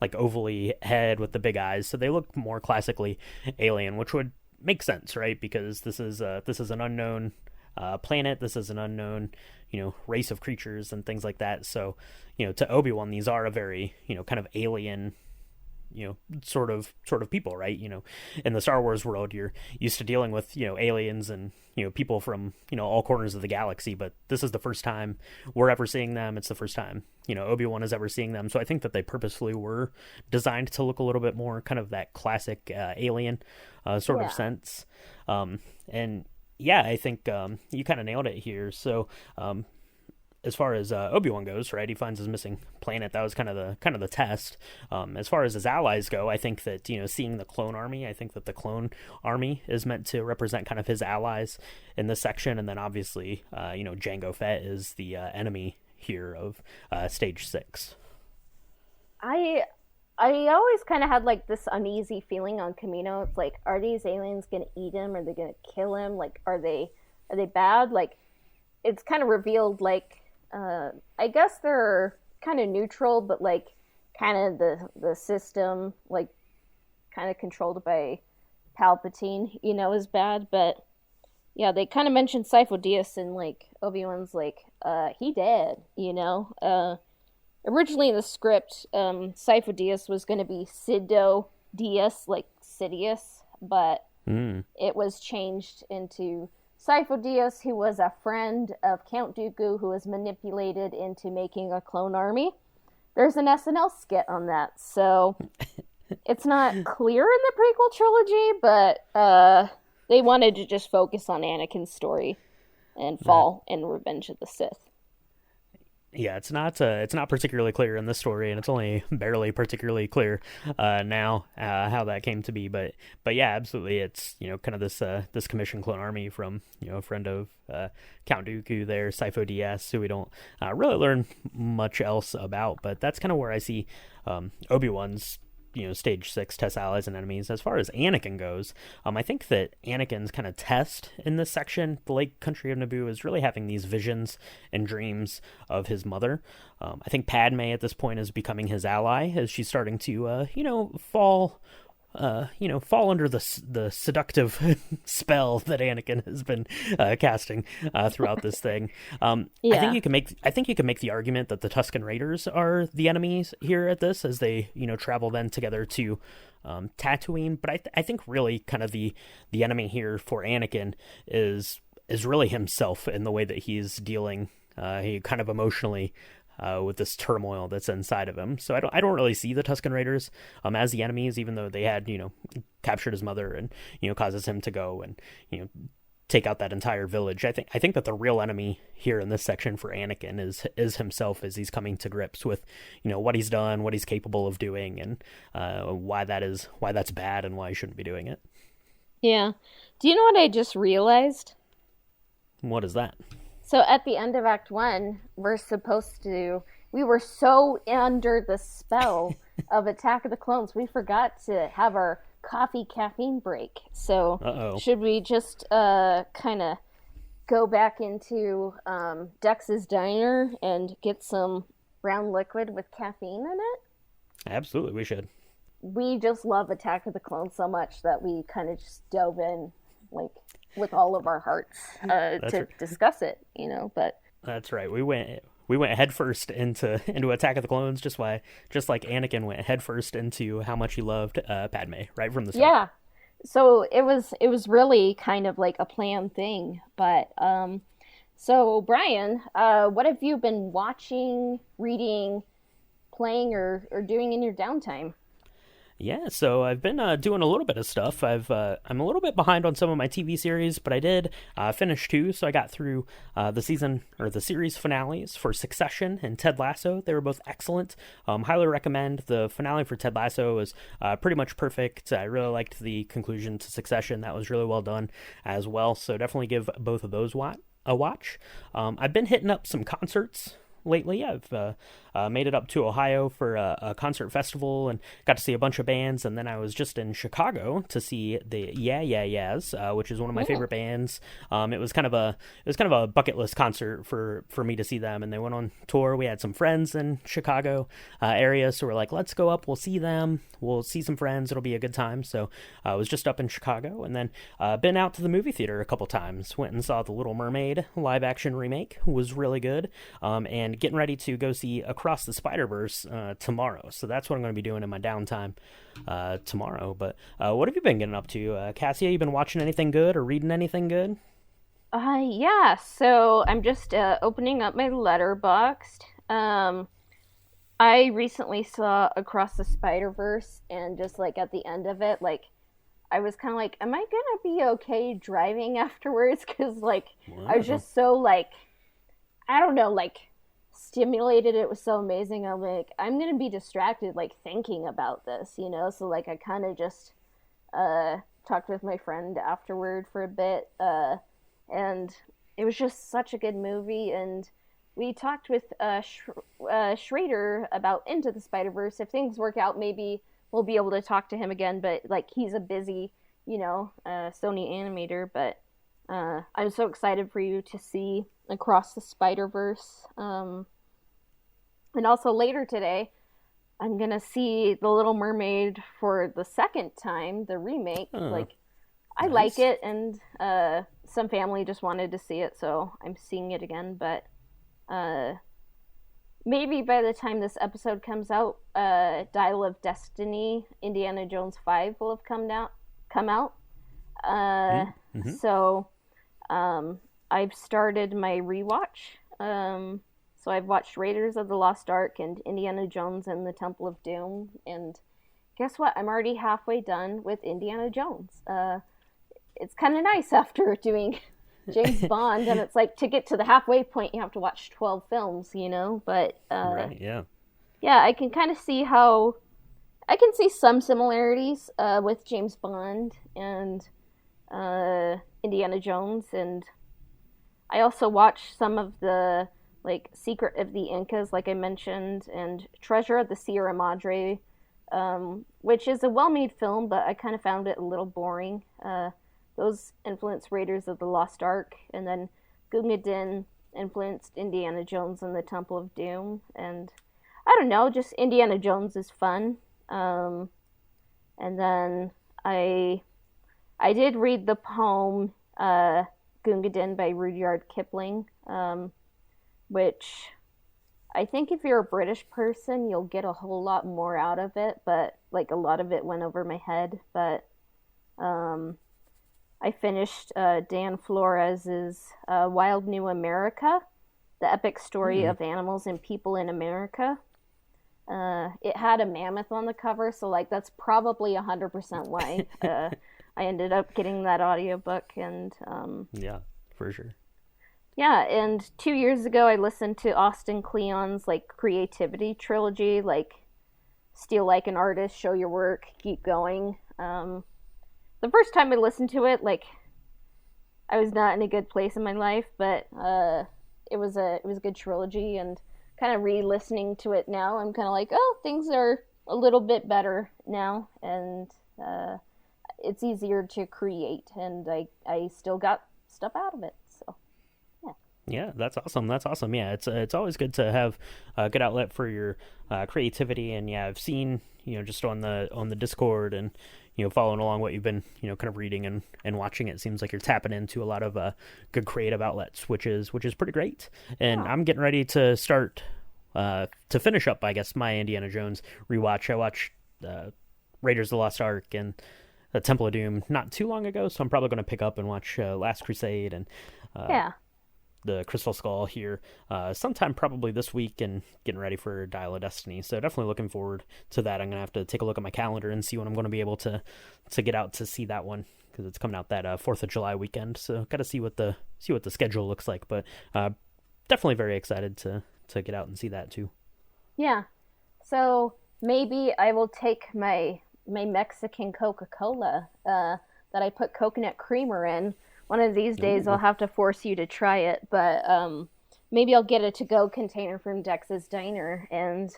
ovally head with the big eyes. So they look more classically alien, which would make sense, right? Because this is an unknown planet. This is an unknown, race of creatures and things like that. So, to Obi-Wan, these are a very, kind of alien, sort of people, right? In the Star Wars world, you're used to dealing with, aliens and, people from, all corners of the galaxy. But this is the first time we're ever seeing them. It's the first time, Obi-Wan is ever seeing them. So I think that they purposefully were designed to look a little bit more kind of that classic alien sort of sense. And yeah, I think you kind of nailed it here. So as far as Obi-Wan goes, right, he finds his missing planet. That was kind of the test. As far as his allies go, I think that seeing the clone army, I think that the clone army is meant to represent kind of his allies in this section, and then obviously Jango Fett is the enemy here of Stage 6. I always kind of had like this uneasy feeling on Camino. It's like, are these aliens gonna eat him? Are they gonna kill him? Like, are they bad? Like, it's kind of revealed like. I guess they're kind of neutral, but like kind of the system, like kind of controlled by Palpatine, is bad. But yeah, they kind of mentioned Sifo Dyas, and like Obi-Wan's like, he dead, Originally in the script, Sifo Dyas was going to be Sido Dyas, like Sidious, but it was changed into Sifo Dyas, who was a friend of Count Dooku, who was manipulated into making a clone army. There's an SNL skit on that, so it's not clear in the prequel trilogy, but they wanted to just focus on Anakin's story and fall in Revenge of the Sith. Yeah, it's not particularly clear in this story, and it's only barely particularly clear now how that came to be. But yeah, absolutely, it's kind of this commissioned clone army from a friend of Count Dooku there, Sifo Dyas, who we don't really learn much else about. But that's kind of where I see Obi-Wan's Stage 6 Test Allies and Enemies. As far as Anakin goes, I think that Anakin's kind of test in this section, the Lake Country of Naboo, is really having these visions and dreams of his mother. I think Padme at this point is becoming his ally as she's starting to, fall under the seductive spell that Anakin has been casting throughout this thing. I think you can make the argument that the Tusken Raiders are the enemies here at this, as they travel then together to Tatooine. But I think really kind of the enemy here for Anakin is really himself in the way that he's dealing he kind of emotionally with this turmoil that's inside of him. So I don't really see the Tusken Raiders as the enemies, even though they had captured his mother and causes him to go and take out that entire village. I think that the real enemy here in this section for Anakin is himself, as he's coming to grips with, what he's done, what he's capable of doing, and why that's bad and why he shouldn't be doing it. Yeah. Do you know what I just realized? What is that? So at the end of Act 1, we were so under the spell of Attack of the Clones, we forgot to have our coffee caffeine break. So should we just kind of go back into Dex's Diner and get some brown liquid with caffeine in it? Absolutely, we should. We just love Attack of the Clones so much that we kind of just dove in, like, with all of our hearts to discuss it, but... That's right. We went headfirst into Attack of the Clones, just like Anakin went headfirst into how much he loved Padme right from the start. Yeah. So it was really kind of like a planned thing, but so Brian, what have you been watching, reading, playing, or doing in your downtime? Yeah, so I've been doing a little bit of stuff. I'm a little bit behind on some of my TV series, but I did finish 2, so I got through the series finales for Succession and Ted Lasso. They were both excellent. Highly recommend. The finale for Ted Lasso was pretty much perfect. I really liked the conclusion to Succession. That was really well done as well, so definitely give both of those a watch. I've been hitting up some concerts lately. I've made it up to Ohio for a concert festival and got to see a bunch of bands, and then I was just in Chicago to see the Yeah Yeah Yeahs, which is one of my favorite bands. It was kind of a bucket list concert for me to see them, and they went on tour. We had some friends in Chicago area, so we're like, let's go up, we'll see them, we'll see some friends, it'll be a good time. So I was just up in Chicago, and then been out to the movie theater a couple times. Went and saw The Little Mermaid live action remake, was really good, and getting ready to go see Across the Spider-Verse tomorrow. So that's what I'm going to be doing in my downtime tomorrow. But what have you been getting up to? Cassia, you been watching anything good or reading anything good? Yeah. So I'm just opening up my Letterboxd. I recently saw Across the Spider-Verse, and just like at the end of it, like I was kind of like, am I gonna be okay driving afterwards? Because like I was just so like, I don't know, like stimulated. It was so amazing. I'm like, I'm gonna be distracted like thinking about this, so like I kind of just talked with my friend afterward for a bit, and it was just such a good movie. And we talked with Schrader about Into the Spider-Verse. If things work out, maybe we'll be able to talk to him again, but like he's a busy Sony animator. But I'm so excited for you to see Across the Spider-Verse. And also later today, I'm going to see The Little Mermaid for the second time, the remake. I like it, and some family just wanted to see it, so I'm seeing it again. But maybe by the time this episode comes out, Dial of Destiny, Indiana Jones 5 will have come out. So I've started my rewatch. So I've watched Raiders of the Lost Ark and Indiana Jones and the Temple of Doom, and guess what? I'm already halfway done with Indiana Jones. It's kind of nice after doing James Bond, and it's like to get to the halfway point, you have to watch 12 films, But right, yeah, I can kind of see I can see some similarities with James Bond and Indiana Jones, and I also watched some of the like Secret of the Incas, like I mentioned, and Treasure of the Sierra Madre, which is a well-made film, but I kind of found it a little boring. Those influenced Raiders of the Lost Ark, and then Gunga Din influenced Indiana Jones and the Temple of Doom, and I don't know, just Indiana Jones is fun. And then I did read the poem Gunga Din by Rudyard Kipling, which I think if you're a British person, you'll get a whole lot more out of it, but like a lot of it went over my head. But I finished Dan Flores's Wild New America, the epic story of animals and people in America. It had a mammoth on the cover, so like that's probably 100% why I ended up getting that audiobook, and Yeah, for sure. yeah, and 2 years ago I listened to Austin Kleon's like creativity trilogy, like Steal Like an Artist, Show Your Work, Keep Going. The first time I listened to it, like I was not in a good place in my life, but it was a good trilogy, and kind of re-listening to it now, I'm kind of like, oh, things are a little bit better now, and it's easier to create, and I still got stuff out of it. So yeah. Yeah, that's awesome. That's awesome. Yeah, it's always good to have a good outlet for your creativity. And yeah, I've seen just on the Discord and following along what you've been kind of reading and watching. It seems like you're tapping into a lot of good creative outlets, which is pretty great. And Yeah. I'm getting ready to start to finish up, I guess, my Indiana Jones rewatch. I watched Raiders of the Lost Ark and Temple of Doom not too long ago, so I'm probably going to pick up and watch Last Crusade and Yeah. the Crystal Skull here sometime probably this week, and getting ready for Dial of Destiny. So definitely looking forward to that. I'm going to have to take a look at my calendar and see when I'm going to be able to get out to see that one, because it's coming out that 4th of July weekend. So got to see what the schedule looks like, but definitely very excited to get out and see that too. Yeah. So maybe I will take my Mexican Coca-Cola that I put coconut creamer in. One of these days Ooh. I'll have to force you to try it, but maybe I'll get a to-go container from Dex's Diner, and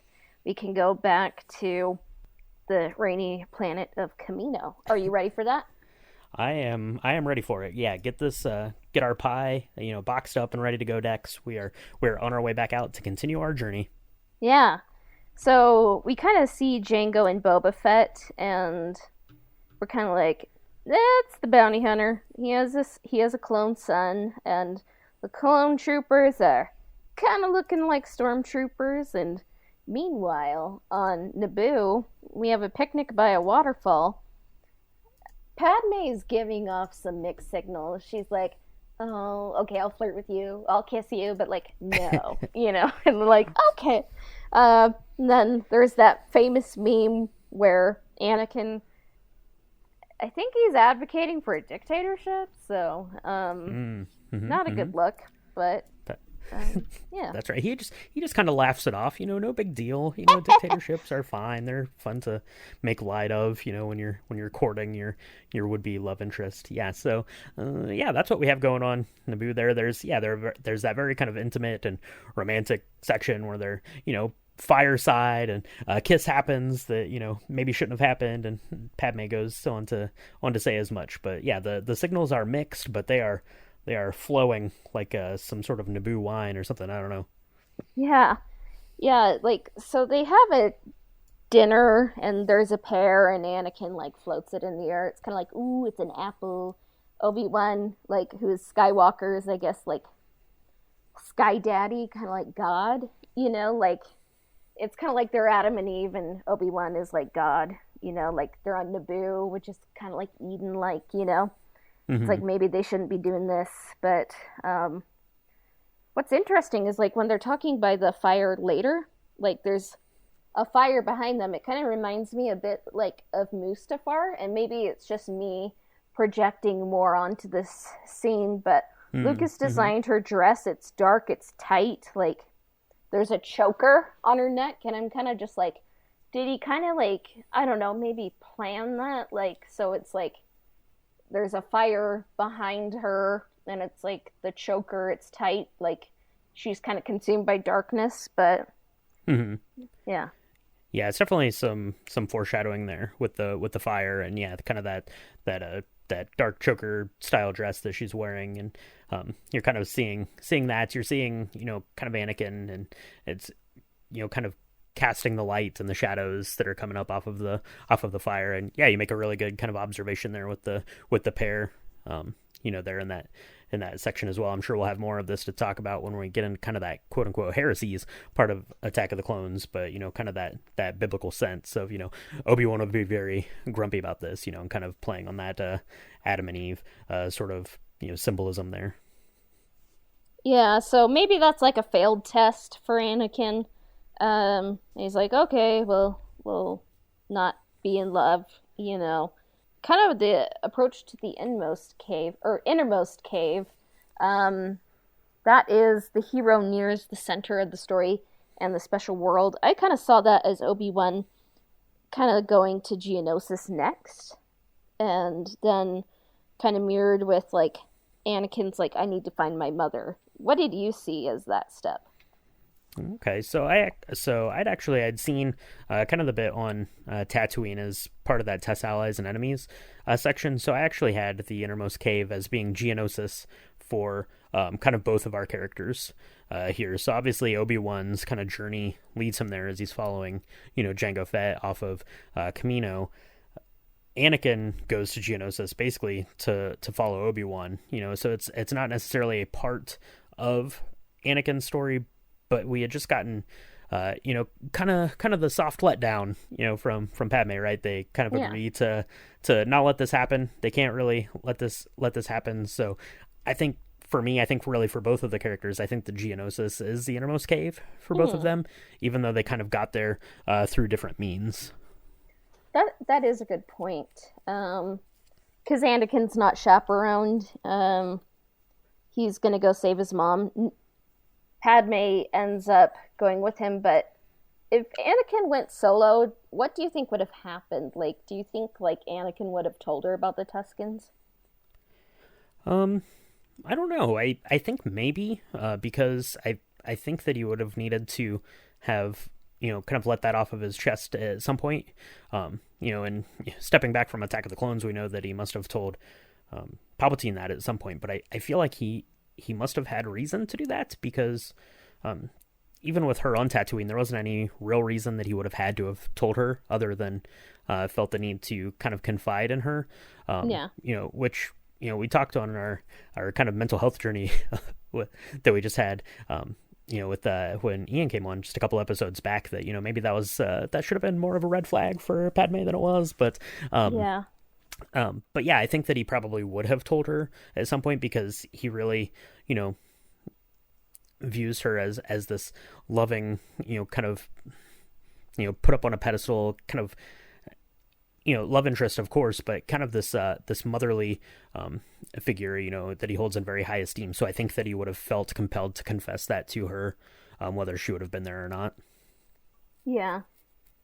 we can go back to the rainy planet of Camino. Are you ready for that? I am ready for it. Yeah, get our pie, boxed up and ready to go, Dex. We're on our way back out to continue our journey. Yeah. So we kind of see Django and Boba Fett, and we're kind of like, that's the bounty hunter. He has a clone son, and the clone troopers are kind of looking like stormtroopers. And meanwhile, on Naboo, we have a picnic by a waterfall. Padme is giving off some mixed signals. She's like, "Oh, okay, I'll flirt with you, I'll kiss you," but like, no, and like, okay. And then there's that famous meme where Anakin, I think he's advocating for a dictatorship, so not a good look, but yeah. That's right. He just kind of laughs it off. No big deal. Dictatorships are fine. They're fun to make light of. When you're courting your would be love interest. Yeah. So yeah, that's what we have going on in Naboo. There's that very kind of intimate and romantic section where they're fireside, and a kiss happens that maybe shouldn't have happened, and Padme goes on to say as much. But yeah, the signals are mixed, but they are flowing like some sort of Naboo wine or something. I don't know. Yeah. Yeah, like, so they have a dinner, and there's a pear, and Anakin like floats it in the air. It's kind of like, ooh, it's an apple. Obi-Wan, like, who is Skywalker's, I guess, like, Sky Daddy, kind of like God, like, it's kind of like they're Adam and Eve, and Obi-Wan is like God, like they're on Naboo, which is kind of like Eden, like, It's like maybe they shouldn't be doing this, but what's interesting is like when they're talking by the fire later, like there's a fire behind them. It kind of reminds me a bit like of Mustafar, and maybe it's just me projecting more onto this scene, but Lucas designed her dress. It's dark, it's tight, like there's a choker on her neck, and I'm kind of just like, did he kind of like, I don't know, maybe plan that? Like, so it's like there's a fire behind her, and it's like the choker, it's tight, like she's kind of consumed by darkness, but yeah. Yeah, it's definitely some foreshadowing there with the fire, and yeah, kind of that dark choker style dress that she's wearing, and you're kind of seeing that. You're seeing kind of Anakin, and it's kind of casting the light and the shadows that are coming up off of the fire, and yeah, you make a really good kind of observation there with the pair, there in that section as well. I'm sure we'll have more of this to talk about when we get in kind of that quote unquote heresies part of Attack of the Clones, but kind of that biblical sense of Obi-Wan would be very grumpy about this, and kind of playing on that Adam and Eve sort of symbolism there. Yeah, so maybe that's like a failed test for Anakin. He's like, okay, well, we'll not be in love, kind of the approach to the innermost cave. Um, that is the hero nears the center of the story and the special world. I kind of saw that as Obi-Wan kind of going to Geonosis next, and then kind of mirrored with like Anakin's like I need to find my mother. What did you see as that step? Okay, I'd seen kind of the bit on Tatooine as part of that Test Allies and Enemies section. So I actually had the innermost cave as being Geonosis for kind of both of our characters here. So obviously Obi-Wan's kind of journey leads him there as he's following Jango Fett off of Camino. Anakin goes to Geonosis basically to follow Obi-Wan. So it's not necessarily a part of Anakin's story, but we had just gotten kind of the soft letdown, from Padme, right? They kind of Yeah. agree to not let this happen. They can't really let this happen. So I think for me, I think really for both of the characters, I think the Geonosis is the innermost cave for both of Hmm. them, even though they kind of got there through different means. That is a good point. Because Anakin's not chaperoned. He's gonna go save his mom. Padme ends up going with him, but if Anakin went solo, what do you think would have happened? Like, do you think like Anakin would have told her about the Tuscans? Um, I don't know. I think maybe because I think that he would have needed to have kind of let that off of his chest at some point. And stepping back from Attack of the Clones, we know that he must have told Palpatine that at some point. But I feel like he must have had reason to do that because um, even with her on Tatooine, there wasn't any real reason that he would have had to have told her other than felt the need to kind of confide in her. Yeah. Which we talked on our kind of mental health journey that we just had. With when Ian came on just a couple episodes back, that maybe that should have been more of a red flag for Padme than it was, Yeah. but yeah, I think that he probably would have told her at some point because he really, views her as this loving, kind of, put up on a pedestal, kind of, love interest, of course, but kind of this motherly figure, that he holds in very high esteem. So I think that he would have felt compelled to confess that to her, whether she would have been there or not. Yeah.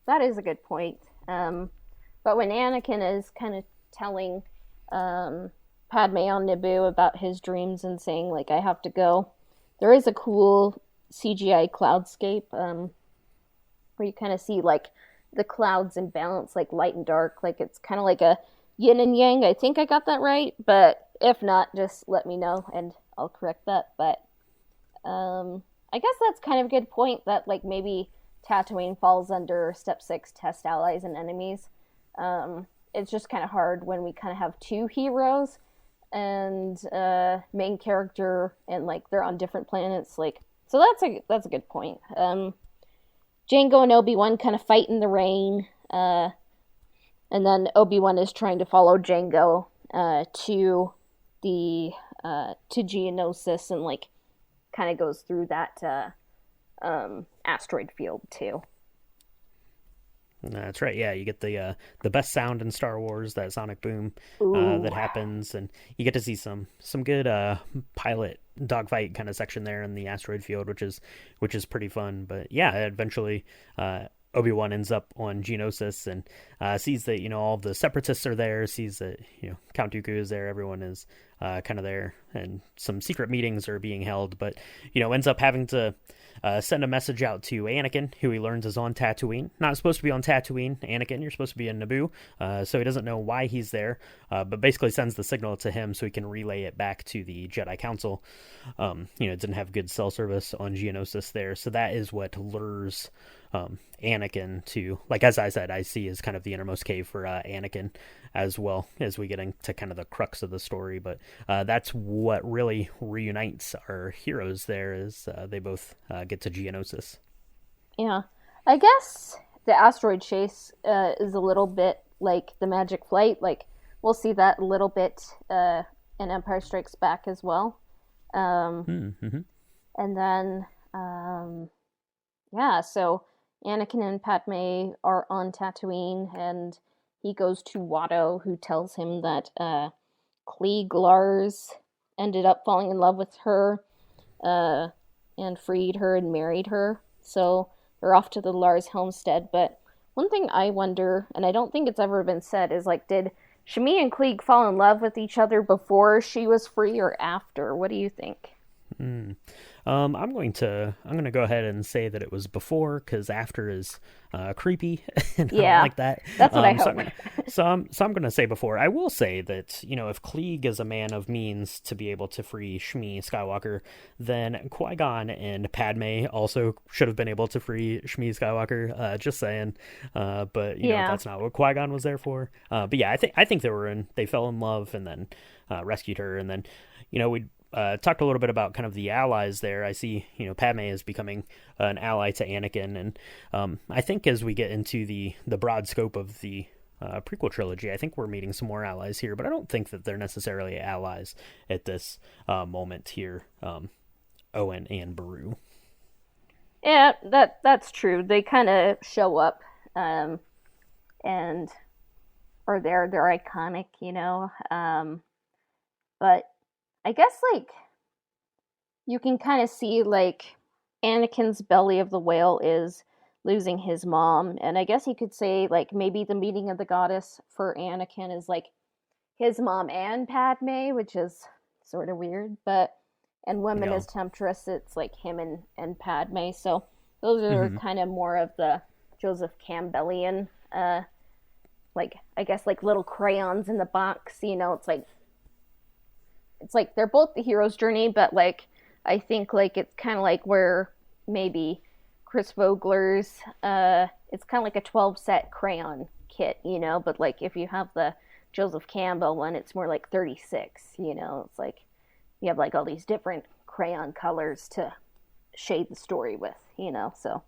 That is a good point. But when Anakin is kind of telling Padme on Naboo about his dreams and saying like I have to go, there is a cool CGI cloudscape where you kind of see like the clouds in balance, like light and dark, like it's kind of like a yin and yang. I think I got that right, but if not, just let me know and I'll correct that. But I guess that's kind of a good point that like maybe Tatooine falls under Step Six: Test Allies and Enemies. It's just kind of hard when we kind of have two heroes and main character, and like they're on different planets. Like, so that's a good point. Jango and Obi-Wan kind of fight in the rain, and then Obi-Wan is trying to follow Jango to the to Geonosis, and like kind of goes through that asteroid field too. That's right. Yeah, you get the best sound in Star Wars, that sonic boom Ooh, that happens, and you get to see some good pilot dogfight kind of section there in the asteroid field, which is pretty fun. But yeah, eventually Obi-Wan ends up on Geonosis and sees that all of the separatists are there, sees that Count Dooku is there, everyone is kind of there, and some secret meetings are being held, but ends up having to send a message out to Anakin, who he learns is on Tatooine. Not supposed to be on Tatooine, Anakin. You're supposed to be in Naboo. So he doesn't know why he's there, but basically sends the signal to him so he can relay it back to the Jedi Council. It didn't have good cell service on Geonosis there, so that is what lures Anakin to, like, as I said, I see as kind of the innermost cave for Anakin as well as we get into kind of the crux of the story. But that's what really reunites our heroes there is they both get to Geonosis. yeah. I guess the asteroid chase is a little bit like the Magic Flight. Like we'll see that a little bit in Empire Strikes Back as well. Um, Mm-hmm. and then yeah, so Anakin and Padme are on Tatooine, and he goes to Watto, who tells him that Klieg Lars ended up falling in love with her uh, and freed her and married her. So they're off to the Lars homestead. But one thing I wonder, and I don't think it's ever been said, is like, did Shmi and Klieg fall in love with each other before she was free or after? What do you think? Hmm. I'm gonna go ahead and say that it was before, because after is creepy, and I don't Yeah, like that. that's what I So hope. I'm gonna say before. I will say that, if Klieg is a man of means to be able to free Shmi Skywalker, then Qui-Gon and Padme also should have been able to free Shmi Skywalker. Just saying. But Yeah. that's not what Qui-Gon was there for. But yeah, I think they fell in love and then rescued her, and then we talked a little bit about kind of the allies there. I see, Padme is becoming an ally to Anakin, and I think as we get into the broad scope of the prequel trilogy, I think we're meeting some more allies here, but I don't think that they're necessarily allies at this moment here. Owen and Beru. Yeah, that's true. They kind of show up, and or they're iconic, but I guess like you can kind of see like Anakin's belly of the whale is losing his mom, and I guess you could say like maybe the meeting of the goddess for Anakin is like his mom and Padme, which is sort of weird, but and Women Yeah. as Temptress, it's like him and Padme. So those are Hmm. kind of more of the Joseph Campbellian, like I guess like little crayons in the box. It's like they're both the hero's journey, but like I think like it's kind of like where maybe Chris Vogler's it's kind of like a 12 set crayon kit, but like if you have the Joseph Campbell one, it's more like 36, it's like you have like all these different crayon colors to shade the story with, so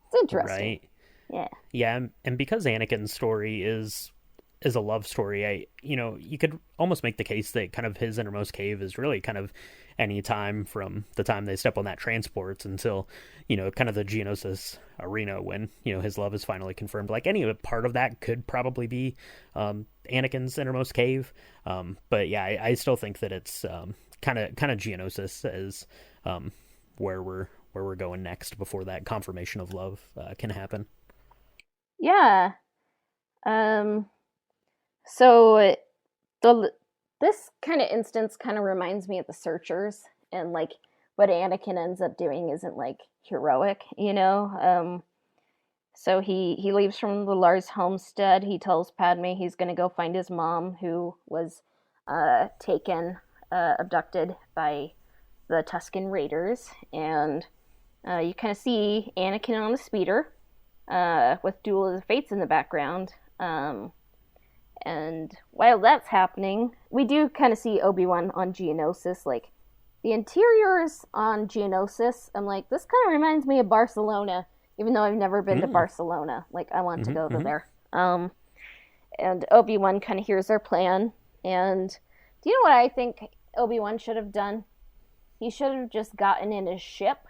it's interesting. Right. Yeah. Yeah, and because Anakin's story is a love story, you could almost make the case that kind of his innermost cave is really kind of any time from the time they step on that transport until, kind of the Geonosis arena when, his love is finally confirmed. Like any part of that could probably be Anakin's innermost cave. But yeah, I still think that it's kind of Geonosis as where we're going next before that confirmation of love can happen. Yeah. Um so the this kind of instance kind of reminds me of the Searchers, and like what Anakin ends up doing isn't like heroic, so he leaves from the Lars homestead. He tells Padme he's going to go find his mom, who was taken, abducted by the Tusken Raiders, and you kind of see Anakin on a speeder, with Duel of the Fates in the background. And while that's happening, we do kind of see Obi-Wan on Geonosis. Like, the interiors on Geonosis, I'm like, this kind of reminds me of Barcelona, even though I've never been to Mm. Barcelona. Like, I want to Hmm. go to Hmm. there. And Obi-Wan kind of hears their plan. And do you know what I think Obi-Wan should have done? He should have just gotten in his ship,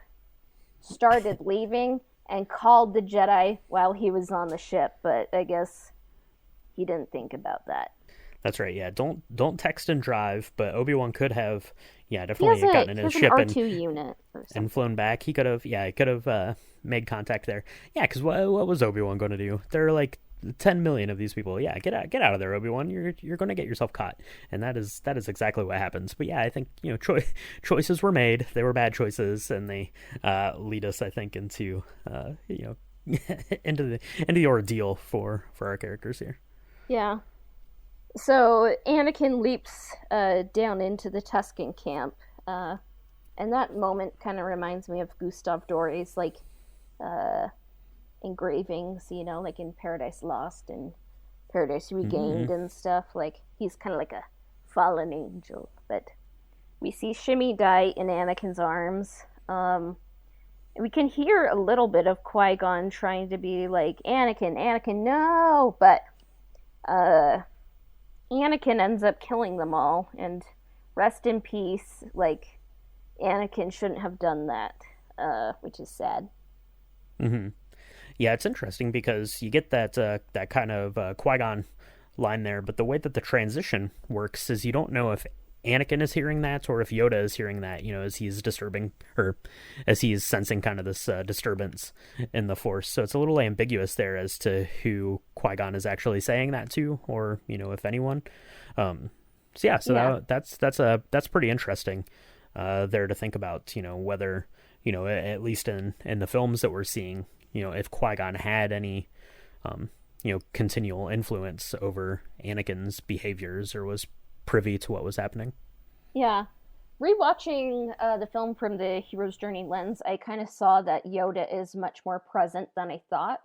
started leaving, and called the Jedi while he was on the ship. But I guess he didn't think about that. That's right. Yeah, don't text and drive, but Obi-Wan could have, yeah, He has definitely a gotten in he his has an ship R2 unit or and something. flown back. He could have, yeah, he could have made contact there. Yeah, because what was Obi-Wan going to do? There are like 10 million of these people. Yeah, get out of there, Obi-Wan. You're going to get yourself caught, and that is exactly what happens. But yeah, I think choices were made. They were bad choices, and they lead us, I think, into into the ordeal for our characters here. Yeah. So Anakin leaps down into the Tusken camp, uh, and that moment kind of reminds me of Gustav Dore's like uh, engravings, like in Paradise Lost and Paradise Mm-hmm. Regained and stuff. Like he's kind of like a fallen angel, but we see Shimmy die in Anakin's arms. We can hear a little bit of Qui Gon trying to be like Anakin, Anakin, no, but uh, Anakin ends up killing them all, and rest in peace. Like Anakin shouldn't have done that, which is sad. Mm-hmm. Yeah, it's interesting because you get that kind of Qui Gon. line there, but the way that the transition works is you don't know if Anakin is hearing that or if Yoda is hearing that, as he's disturbing, or as he's sensing kind of this disturbance in the Force. So it's a little ambiguous there as to who Qui-Gon is actually saying that to, or if anyone. That's pretty interesting there to think about. Whether at least in the films that we're seeing, if Qui-Gon had any continual influence over Anakin's behaviors or was privy to what was happening. Yeah. Rewatching the film from the hero's journey lens, I kind of saw that Yoda is much more present than I thought.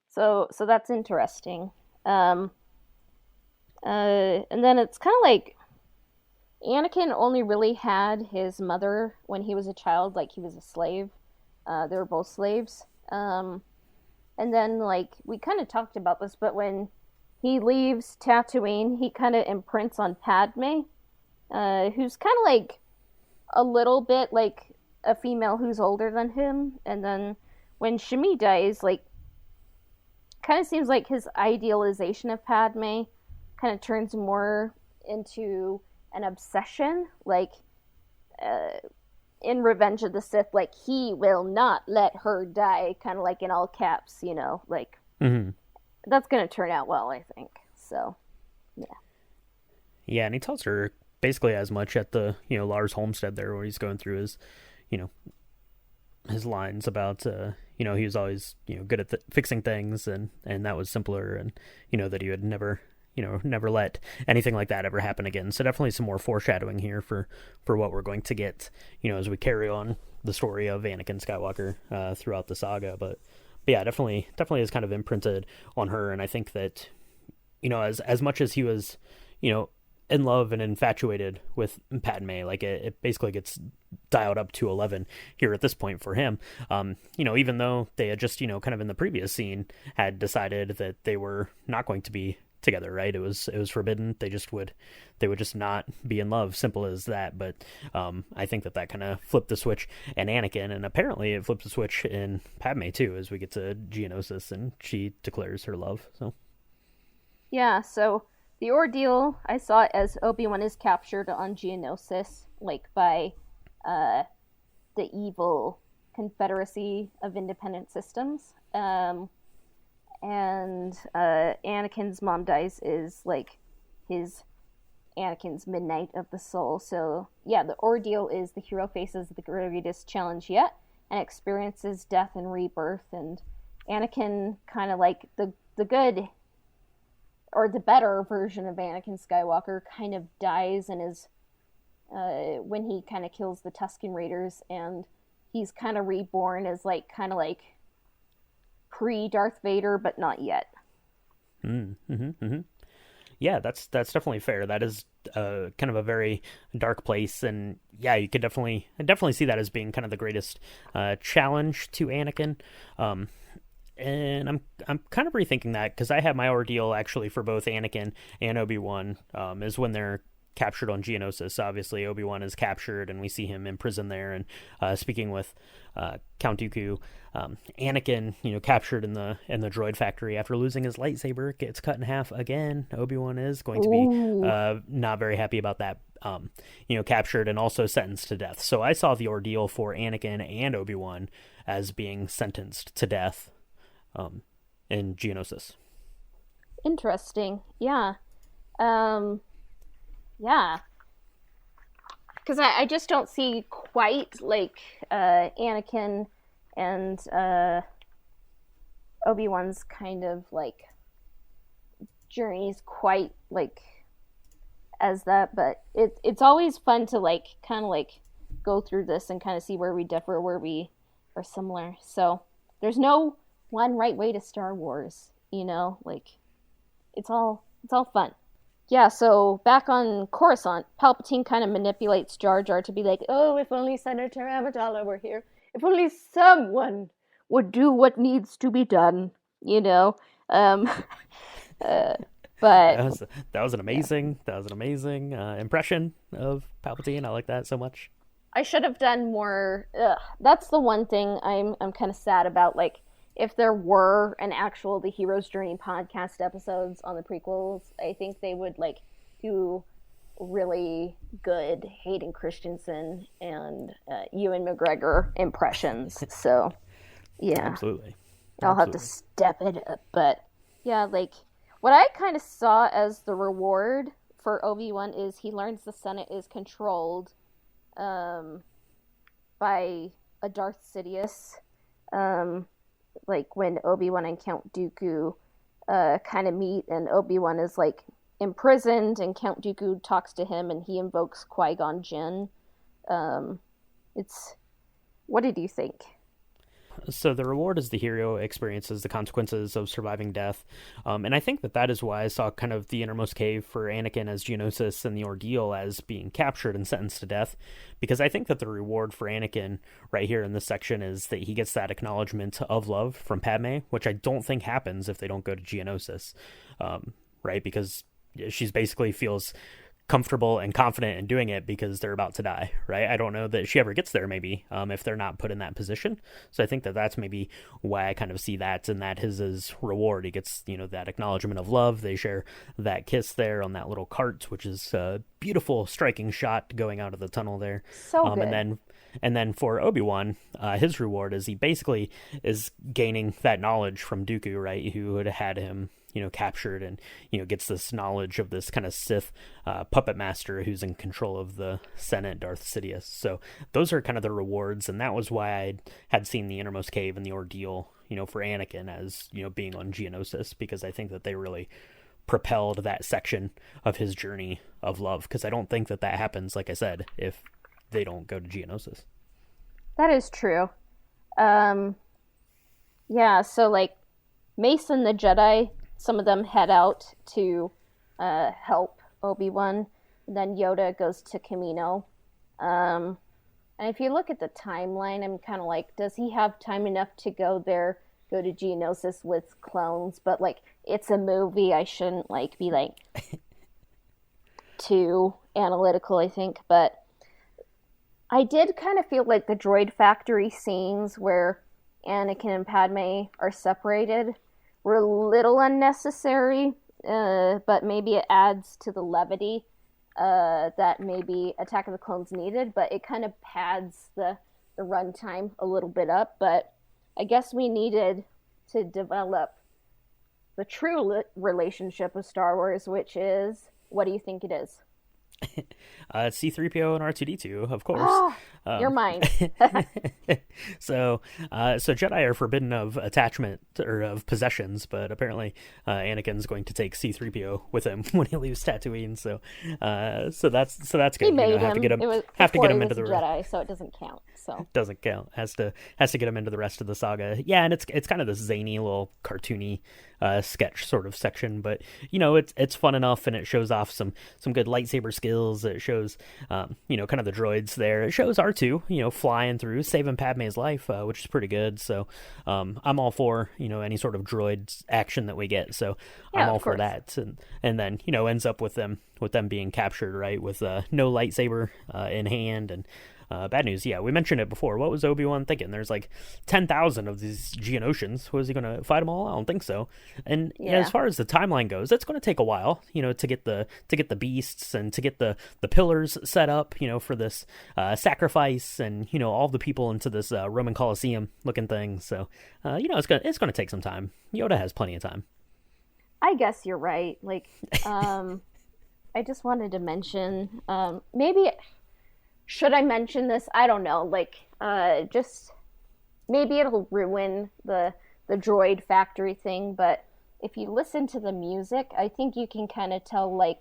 So that's interesting. And then it's kind of like Anakin only really had his mother when he was a child, like he was a slave. They were both slaves. And then, like, we kind of talked about this, but when he leaves Tatooine, he kind of imprints on Padme, who's kind of like a little bit like a female who's older than him. And then when Shmi dies, like, kind of seems like his idealization of Padme kind of turns more into an obsession. Like, in Revenge of the Sith, like, he will not let her die, kind of like in all caps, like... Mm-hmm. That's going to turn out well, I think. So, yeah. Yeah, and he tells her basically as much at the, Lars Homestead there, where he's going through his, his lines about, he was always, good at fixing things, and that was simpler, and, that he would never let anything like that ever happen again. So definitely some more foreshadowing here for what we're going to get, as we carry on the story of Anakin Skywalker throughout the saga, But yeah, definitely is kind of imprinted on her, and I think that, as much as he was, in love and infatuated with Padme, like it basically gets dialed up to 11 here at this point for him. Even though they had just, kind of in the previous scene had decided that they were not going to be together, right? It was forbidden. They would just not be in love, simple as that. But I think that kind of flipped the switch in Anakin, and apparently it flipped the switch in Padme too, as we get to Geonosis and she declares her love. So yeah, so the ordeal, I saw it as Obi-Wan is captured on Geonosis, like by the evil Confederacy of Independent Systems. And Anakin's mom dies is like Anakin's midnight of the soul. So yeah, the ordeal is the hero faces the greatest challenge yet and experiences death and rebirth. And Anakin, kind of like the good or the better version of Anakin Skywalker, kind of dies and is when he kind of kills the Tusken Raiders, and he's kind of reborn as kind of pre-Darth Vader, but not yet. Yeah, that's definitely fair. That is kind of a very dark place, and yeah, you could definitely see that as being kind of the greatest challenge to Anakin. And I'm kind of rethinking that, because I have my ordeal actually for both Anakin and Obi-Wan is when they're captured on Geonosis. Obviously, Obi-Wan is captured, and we see him in prison there, and speaking with Count Dooku. Anakin, captured in the droid factory after losing his lightsaber, gets cut in half again. Obi-Wan is going to be not very happy about that. Captured and also sentenced to death. So I saw the ordeal for Anakin and Obi-Wan as being sentenced to death in Geonosis. Interesting. Yeah. Yeah. Because I just don't see quite Anakin and Obi-Wan's kind of journeys quite as that, but it's always fun to kind of go through this and kind of see where we differ, where we are similar. So there's no one right way to Star Wars, it's all fun. Yeah, so back on Coruscant, Palpatine kind of manipulates Jar Jar to be like, oh, if only Senator Amidala were here. If only someone would do what needs to be done, But that was an amazing impression of Palpatine. I like that so much. I should have done more. That's the one thing I'm kind of sad about. if there were an actual The Hero's Journey podcast episodes on the prequels, I think they would like do really good Hayden Christensen and Ewan McGregor impressions. So yeah, Absolutely. I'll have to step it up. But yeah, like what I kind of saw as the reward for Obi-Wan is he learns the Senate is controlled by a Darth Sidious. Like when Obi-Wan and Count Dooku kind of meet, and Obi-Wan is like imprisoned, and Count Dooku talks to him, and he invokes Qui-Gon Jinn. What did you think? So the reward is the hero experiences the consequences of surviving death. And I think that is why I saw kind of the innermost cave for Anakin as Geonosis and the ordeal as being captured and sentenced to death. Because I think that the reward for Anakin right here in this section is that he gets that acknowledgement of love from Padme, which I don't think happens if they don't go to Geonosis. Right? Because she's basically feels comfortable and confident in doing it because they're about to die, right? I don't know that she ever gets there, maybe, if they're not put in that position. So I think that that's maybe why I kind of see that, and that his reward. He gets, that acknowledgement of love. They share that kiss there on that little cart, which is a beautiful, striking shot going out of the tunnel there. So good. And then for Obi-Wan, his reward is he basically is gaining that knowledge from Dooku, right? Who had him captured, and gets this knowledge of this kind of Sith puppet master who's in control of the Senate, Darth Sidious. So those are kind of the rewards, and that was why I had seen the innermost cave and the ordeal for Anakin as being on Geonosis, because I think that they really propelled that section of his journey of love, because I don't think that happens, like I said, if they don't go to Geonosis. That is true. Yeah, so like Mace and the Jedi, some of them head out to help Obi-Wan. Then Yoda goes to Kamino. And if you look at the timeline, I'm kind of like, does he have time enough to go to Geonosis with clones? But like, it's a movie. I shouldn't like be like too analytical, I think. But I did kind of feel like the droid factory scenes where Anakin and Padme are separated were a little unnecessary, but maybe it adds to the levity that maybe Attack of the Clones needed, but it kind of pads the runtime a little bit up. But I guess we needed to develop the true relationship of Star Wars, which is, what do you think it is? It's C-3PO and R2-D2, of course. Oh, you're mine. So Jedi are forbidden of attachment or of possessions, but apparently Anakin's going to take C-3PO with him when he leaves Tatooine. So that's good. He made him. Have to get him into the Jedi, so it doesn't count. So doesn't count. Has to get him into the rest of the saga. Yeah, and it's kind of this zany little cartoony sketch sort of section, but it's fun enough, and it shows off some good lightsaber skills. It shows kind of the droids there. It shows R2 flying through, saving Padme's life, which is pretty good. So I'm all for any sort of droid action that we get. So yeah, I'm all for that, and then ends up with them being captured, right, with no lightsaber in hand. And bad news, yeah, we mentioned it before. What was Obi-Wan thinking? There's like 10,000 of these Geonosians. Was he going to fight them all? I don't think so. And as far as the timeline goes, it's going to take a while, to get the beasts and to get the pillars set up, for this sacrifice, and all the people into this Roman Colosseum looking thing. So it's going to take some time. Yoda has plenty of time. I guess you're right. Like, I just wanted to mention, maybe. Should I mention this? I don't know. Like, just maybe it'll ruin the droid factory thing. But if you listen to the music, I think you can kind of tell like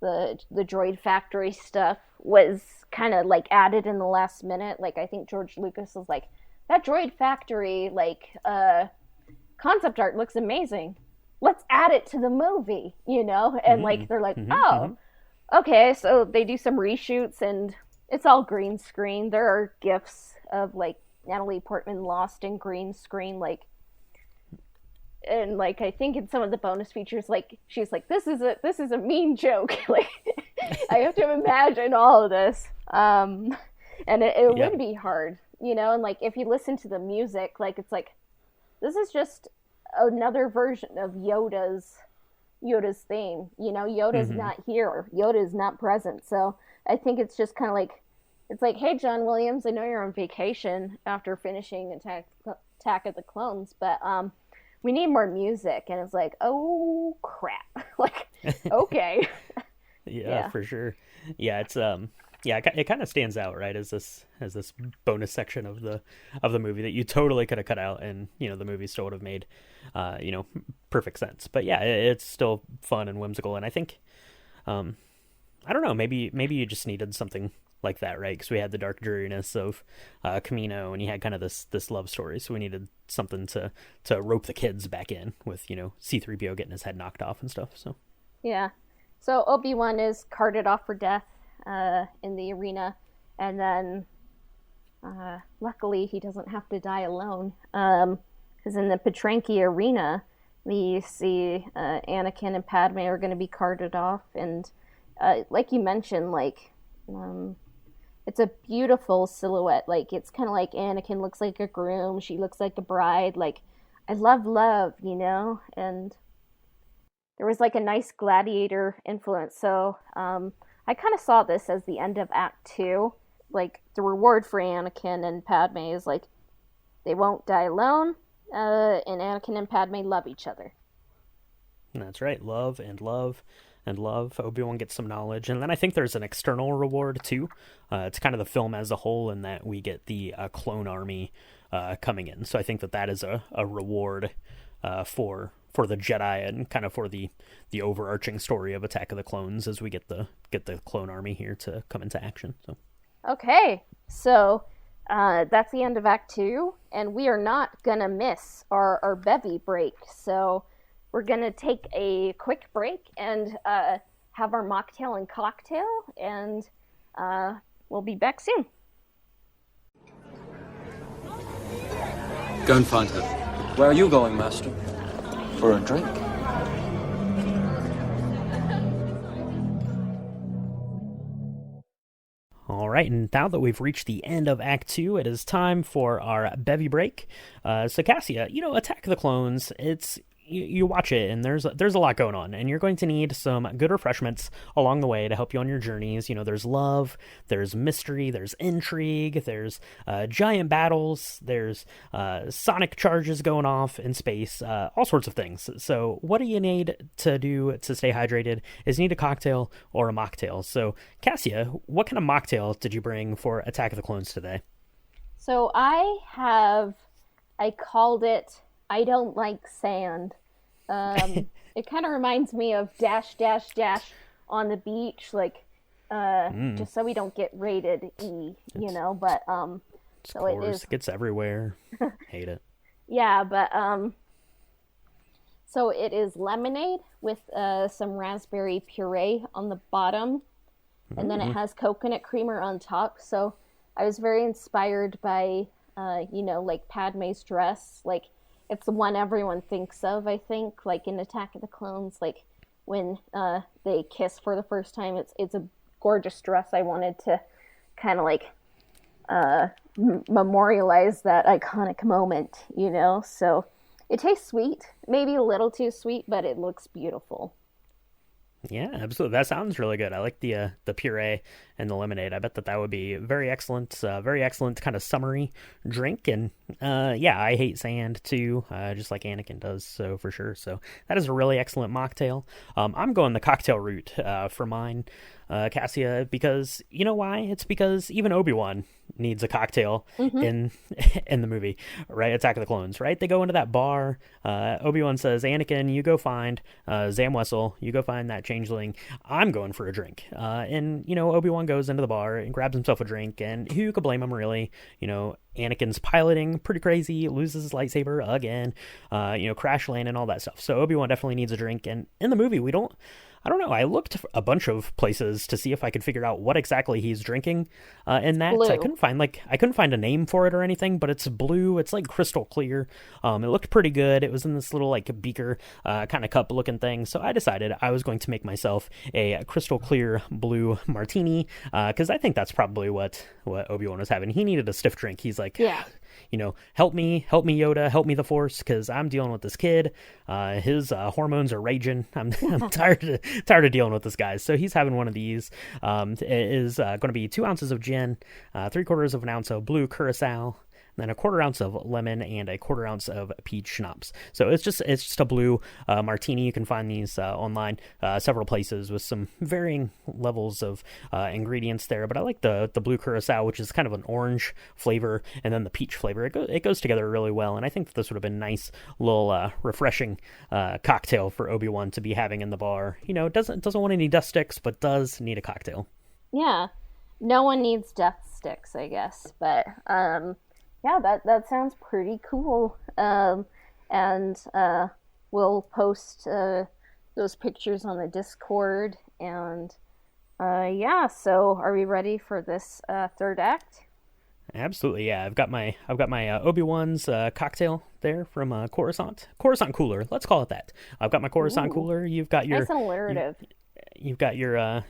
the droid factory stuff was kind of like added in the last minute. Like, I think George Lucas was like, that droid factory like concept art looks amazing. Let's add it to the movie, And like they're like, okay. So they do some reshoots and it's all green screen. There are gifs of like Natalie Portman lost in green screen, and like I think in some of the bonus features, like she's like, this is a mean joke. Like I have to imagine all of this, and it would be hard, And like if you listen to the music, like it's like this is just another version of Yoda's theme. You know, Yoda's Hmm. not here. Yoda is not present. So I think it's just kind of like, it's like, hey, John Williams, I know you're on vacation after finishing Attack of the Clones, but we need more music. And it's like, oh crap, like, okay, Yeah, yeah, for sure. Yeah, it's yeah, it kind of stands out, right? As this bonus section of the movie that you totally could have cut out, and the movie still would have made, you know, perfect sense. But yeah, it's still fun and whimsical, and I think, um, I don't know, maybe you just needed something like that, right? Because we had the dark dreariness of Camino, and you had kind of this love story, so we needed something to rope the kids back in with C-3PO getting his head knocked off and stuff. So yeah. So Obi-Wan is carted off for death in the arena, and then luckily he doesn't have to die alone. Because in the Petranki arena, we see Anakin and Padme are going to be carted off, and like you mentioned, like um, it's a beautiful silhouette. Like it's kind of like Anakin looks like a groom, she looks like a bride. Like I love, and there was like a nice gladiator influence. So I kind of saw this as the end of Act Two. Like the reward for Anakin and Padme is like they won't die alone, and Anakin and Padme love each other. that's right, love and love and love. Obi-Wan gets some knowledge, and then I think there's an external reward too. It's kind of the film as a whole, in that we get the clone army coming in. So I think that is a reward for the Jedi, and kind of for the overarching story of Attack of the Clones, as we get the clone army here to come into action. So Okay, so that's the end of Act Two, and we are not gonna miss our bevy break. So we're gonna take a quick break and have our mocktail and cocktail, and we'll be back soon. Go and find her. Where are you going, Master? For a drink? all right, and now that we've reached the end of Act Two, it is time for our bevy break. So Cassia, Attack of the Clones, you watch it, and there's a lot going on, and you're going to need some good refreshments along the way to help you on your journeys. There's love, there's mystery, there's intrigue, there's giant battles, there's sonic charges going off in space, all sorts of things. So what do you need to do to stay hydrated? Is you need a cocktail or a mocktail. So Cassia, what kind of mocktail did you bring for Attack of the Clones today? So I called it I don't like sand. It kind of reminds me of dash dash dash on the beach, like just so we don't get rated E, But Of so it course, is, it gets everywhere. Hate it. yeah. But so it is lemonade with some raspberry puree on the bottom, and then it has coconut creamer on top. So I was very inspired by like Padme's dress. Like it's the one everyone thinks of, I think, like in Attack of the Clones, like when they kiss for the first time. It's a gorgeous dress. I wanted to kind of like memorialize that iconic moment. So it tastes sweet, maybe a little too sweet, but it looks beautiful. Yeah, absolutely. That sounds really good. I like the puree and the lemonade. I bet that would be very excellent kind of summery drink. And yeah, I hate sand too, just like Anakin does. So for sure. So that is a really excellent mocktail. I'm going the cocktail route for mine, Cassia, because you know why? It's because even Obi-Wan needs a cocktail in in the movie, right? Attack of the Clones, right? They go into that bar. Obi-Wan says, "Anakin, you go find Zam Wessel. You go find that changeling. I'm going for a drink." And Obi-Wan goes into the bar and grabs himself a drink. And who could blame him, really? Anakin's piloting pretty crazy, loses his lightsaber again. Crash land and all that stuff. So Obi-Wan definitely needs a drink. And in the movie, I don't know. I looked a bunch of places to see if I could figure out what exactly he's drinking. In that, Blue. I couldn't find a name for it or anything. But it's blue. It's like crystal clear. It looked pretty good. It was in this little like beaker kind of cup looking thing. So I decided I was going to make myself a crystal clear blue martini because I think that's probably what Obi-Wan was having. He needed a stiff drink. He's like, Yeah. help me, Yoda, help me the Force, because I'm dealing with this kid. His hormones are raging. I'm tired of dealing with this guy. So he's having one of these. It is going to be 2 ounces of gin, 3/4 of an ounce of blue curacao, then 1/4 ounce of lemon, and 1/4 ounce of peach schnapps. So it's just a blue martini. You can find these online, several places with some varying levels of ingredients there. But I like the blue curacao, which is kind of an orange flavor, and then the peach flavor. It goes together really well, and I think that this would have been a nice little refreshing cocktail for Obi-Wan to be having in the bar. Doesn't want any dust sticks, but does need a cocktail. Yeah, no one needs dust sticks, I guess, but yeah, that sounds pretty cool. And we'll post those pictures on the Discord. And yeah, so are we ready for this third act? Absolutely, yeah. I've got my Obi-Wan's cocktail there from Coruscant cooler. Let's call it that. I've got my Coruscant cooler. You've got your nice and alliterative. You've got your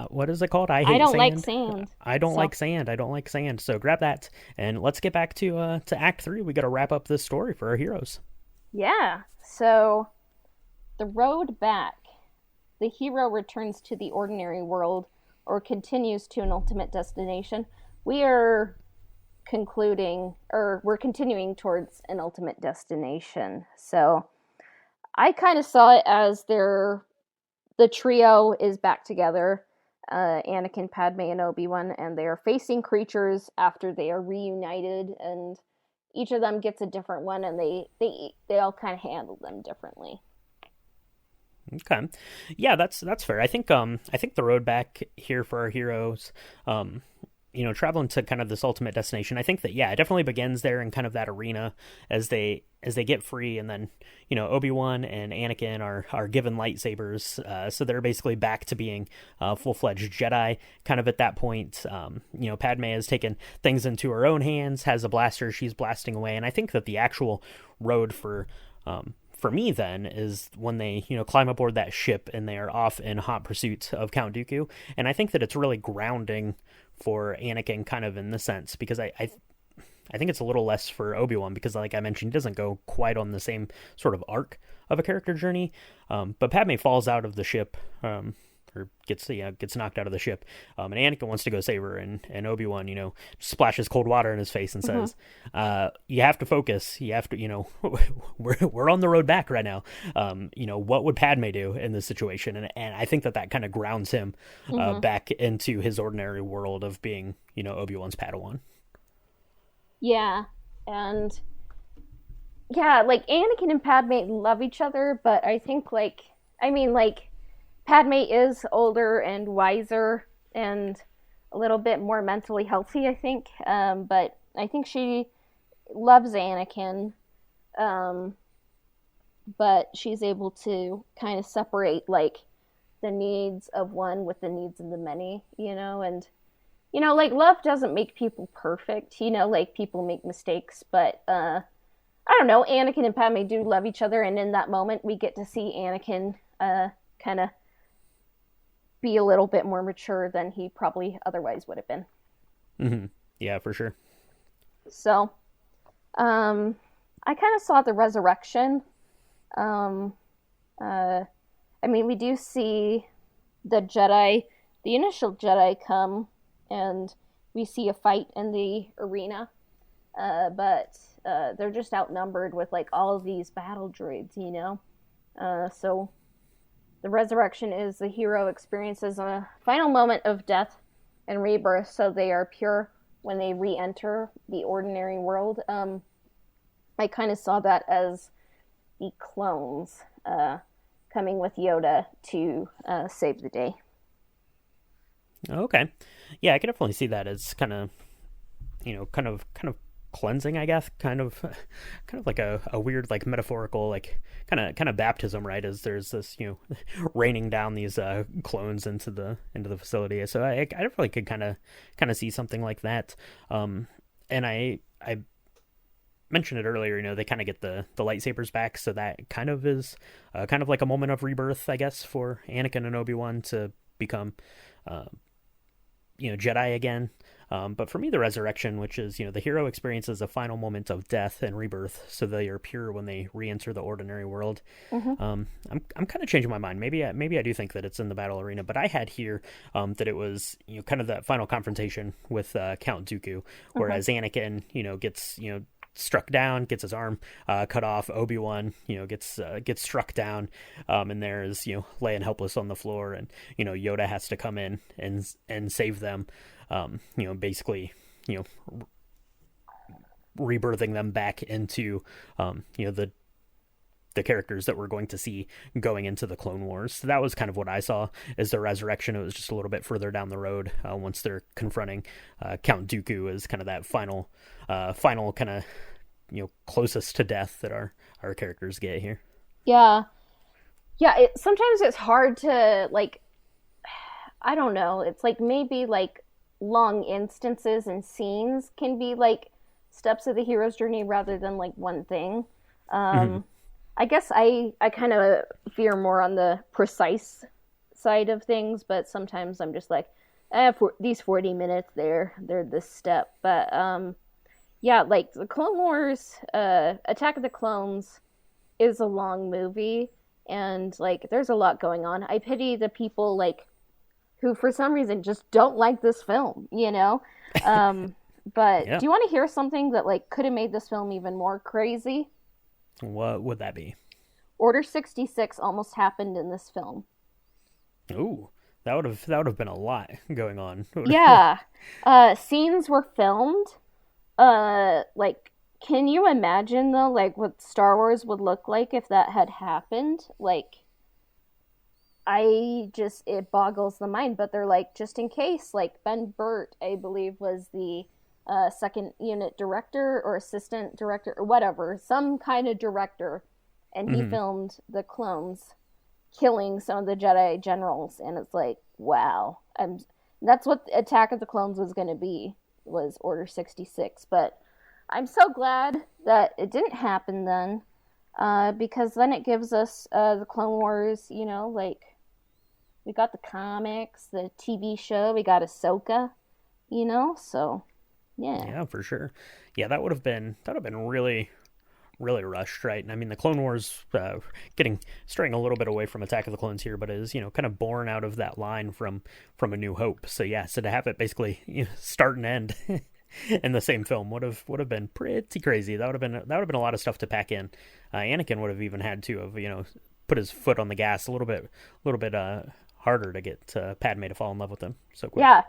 what is it called? I don't like sand. I don't like sand. So grab that and let's get back to Act 3. We got to wrap up this story for our heroes. Yeah. So the road back. The hero returns to the ordinary world or continues to an ultimate destination. We're continuing towards an ultimate destination. So I kind of saw it as the trio is back together, Anakin, Padme, and Obi-Wan, and they are facing creatures after they are reunited, and each of them gets a different one, and they all kind of handle them differently. Okay, yeah, that's fair. I think the road back here for our heroes, traveling to kind of this ultimate destination, I think that, yeah, it definitely begins there in kind of that arena as they get free, and then, Obi-Wan and Anakin are given lightsabers, so they're basically back to being full-fledged Jedi kind of at that point. Padme has taken things into her own hands, has a blaster, she's blasting away, and I think that the actual road for me then is when they, climb aboard that ship and they are off in hot pursuit of Count Dooku, and I think that it's really grounding for Anakin kind of in the sense, because I think it's a little less for Obi-Wan, because like I mentioned, he doesn't go quite on the same sort of arc of a character journey, but Padme falls out of the ship, or gets knocked out of the ship, and Anakin wants to go save her, and Obi-Wan, splashes cold water in his face and says, you have to focus, you have to, we're on the road back right now, what would Padme do in this situation? And I think that kind of grounds him back into his ordinary world of being, Obi-Wan's Padawan. Yeah, and yeah, like Anakin and Padme love each other, but I think Padme is older and wiser and a little bit more mentally healthy, I think. But I think she loves Anakin, but she's able to kind of separate the needs of one with the needs of the many, and love doesn't make people perfect, people make mistakes, but I don't know, Anakin and Padme do love each other, and in that moment we get to see Anakin kind of be a little bit more mature than he probably otherwise would have been. Mm-hmm. Yeah, for sure. So, I kind of saw the resurrection. We do see the initial Jedi come, and we see a fight in the arena, but they're just outnumbered with all of these battle droids, so the resurrection is the hero experiences a final moment of death and rebirth, so they are pure when they re-enter the ordinary world. I kind of saw that as the clones coming with Yoda to save the day. Okay, yeah, I can definitely see that as kind of cleansing, I guess, kind of like a weird metaphorical kind of baptism, right? As there's this raining down these clones into the facility. So I definitely could kind of see something like that. And I mentioned it earlier. They kind of get the lightsabers back, so that kind of is kind of like a moment of rebirth, I guess, for Anakin and Obi-Wan to become Jedi again. But for me, the resurrection, which is, the hero experiences a final moment of death and rebirth, so they are pure when they re-enter the ordinary world. Mm-hmm. I'm kind of changing my mind. Maybe I do think that it's in the battle arena, but I had here that it was, kind of that final confrontation with Count Dooku, whereas Anakin, gets, struck down, gets his arm cut off. Obi-Wan, gets struck down, and there's, laying helpless on the floor, and Yoda has to come in and save them. Basically, rebirthing them back into, the characters that we're going to see going into the Clone Wars. So that was kind of what I saw as the resurrection. It was just a little bit further down the road once they're confronting Count Dooku as kind of that final kind of, closest to death that our characters get here. Yeah. Yeah, sometimes it's hard to, like, I don't know. It's like maybe like long instances and scenes can be like steps of the hero's journey rather than like one thing. I guess I kind of veer more on the precise side of things, but sometimes I'm just like, for these 40 minutes, they're this step. But yeah, like the Clone Wars, Attack of the Clones is a long movie, and like there's a lot going on. I pity the people like who for some reason just don't like this film, But Yeah. do you want to hear something that like could have made this film even more crazy? What would that be? Order 66 almost happened in this film. Ooh, that would have been a lot going on. Yeah. Scenes were filmed. Like, can you imagine though, like what Star Wars would look like if that had happened? Like, it boggles the mind, but they're like, just in case, like Ben Burt, I believe, was the second unit director or assistant director or whatever, some kind of director, and he filmed the clones killing some of the Jedi generals, and it's like, wow. That's what Attack of the Clones was going to be, was Order 66, but I'm so glad that it didn't happen then, because then it gives us the Clone Wars, like, we got the comics, the TV show, we got Ahsoka, so, yeah. Yeah, for sure. Yeah, that would have been really, really rushed, right? And I mean, the Clone Wars straying a little bit away from Attack of the Clones here, but is kind of born out of that line from A New Hope. So yeah, so to have it basically start and end in the same film would have been pretty crazy. That would have been a lot of stuff to pack in. Anakin would have even had to have put his foot on the gas a little bit harder to get Padme to fall in love with him so quick. Yeah.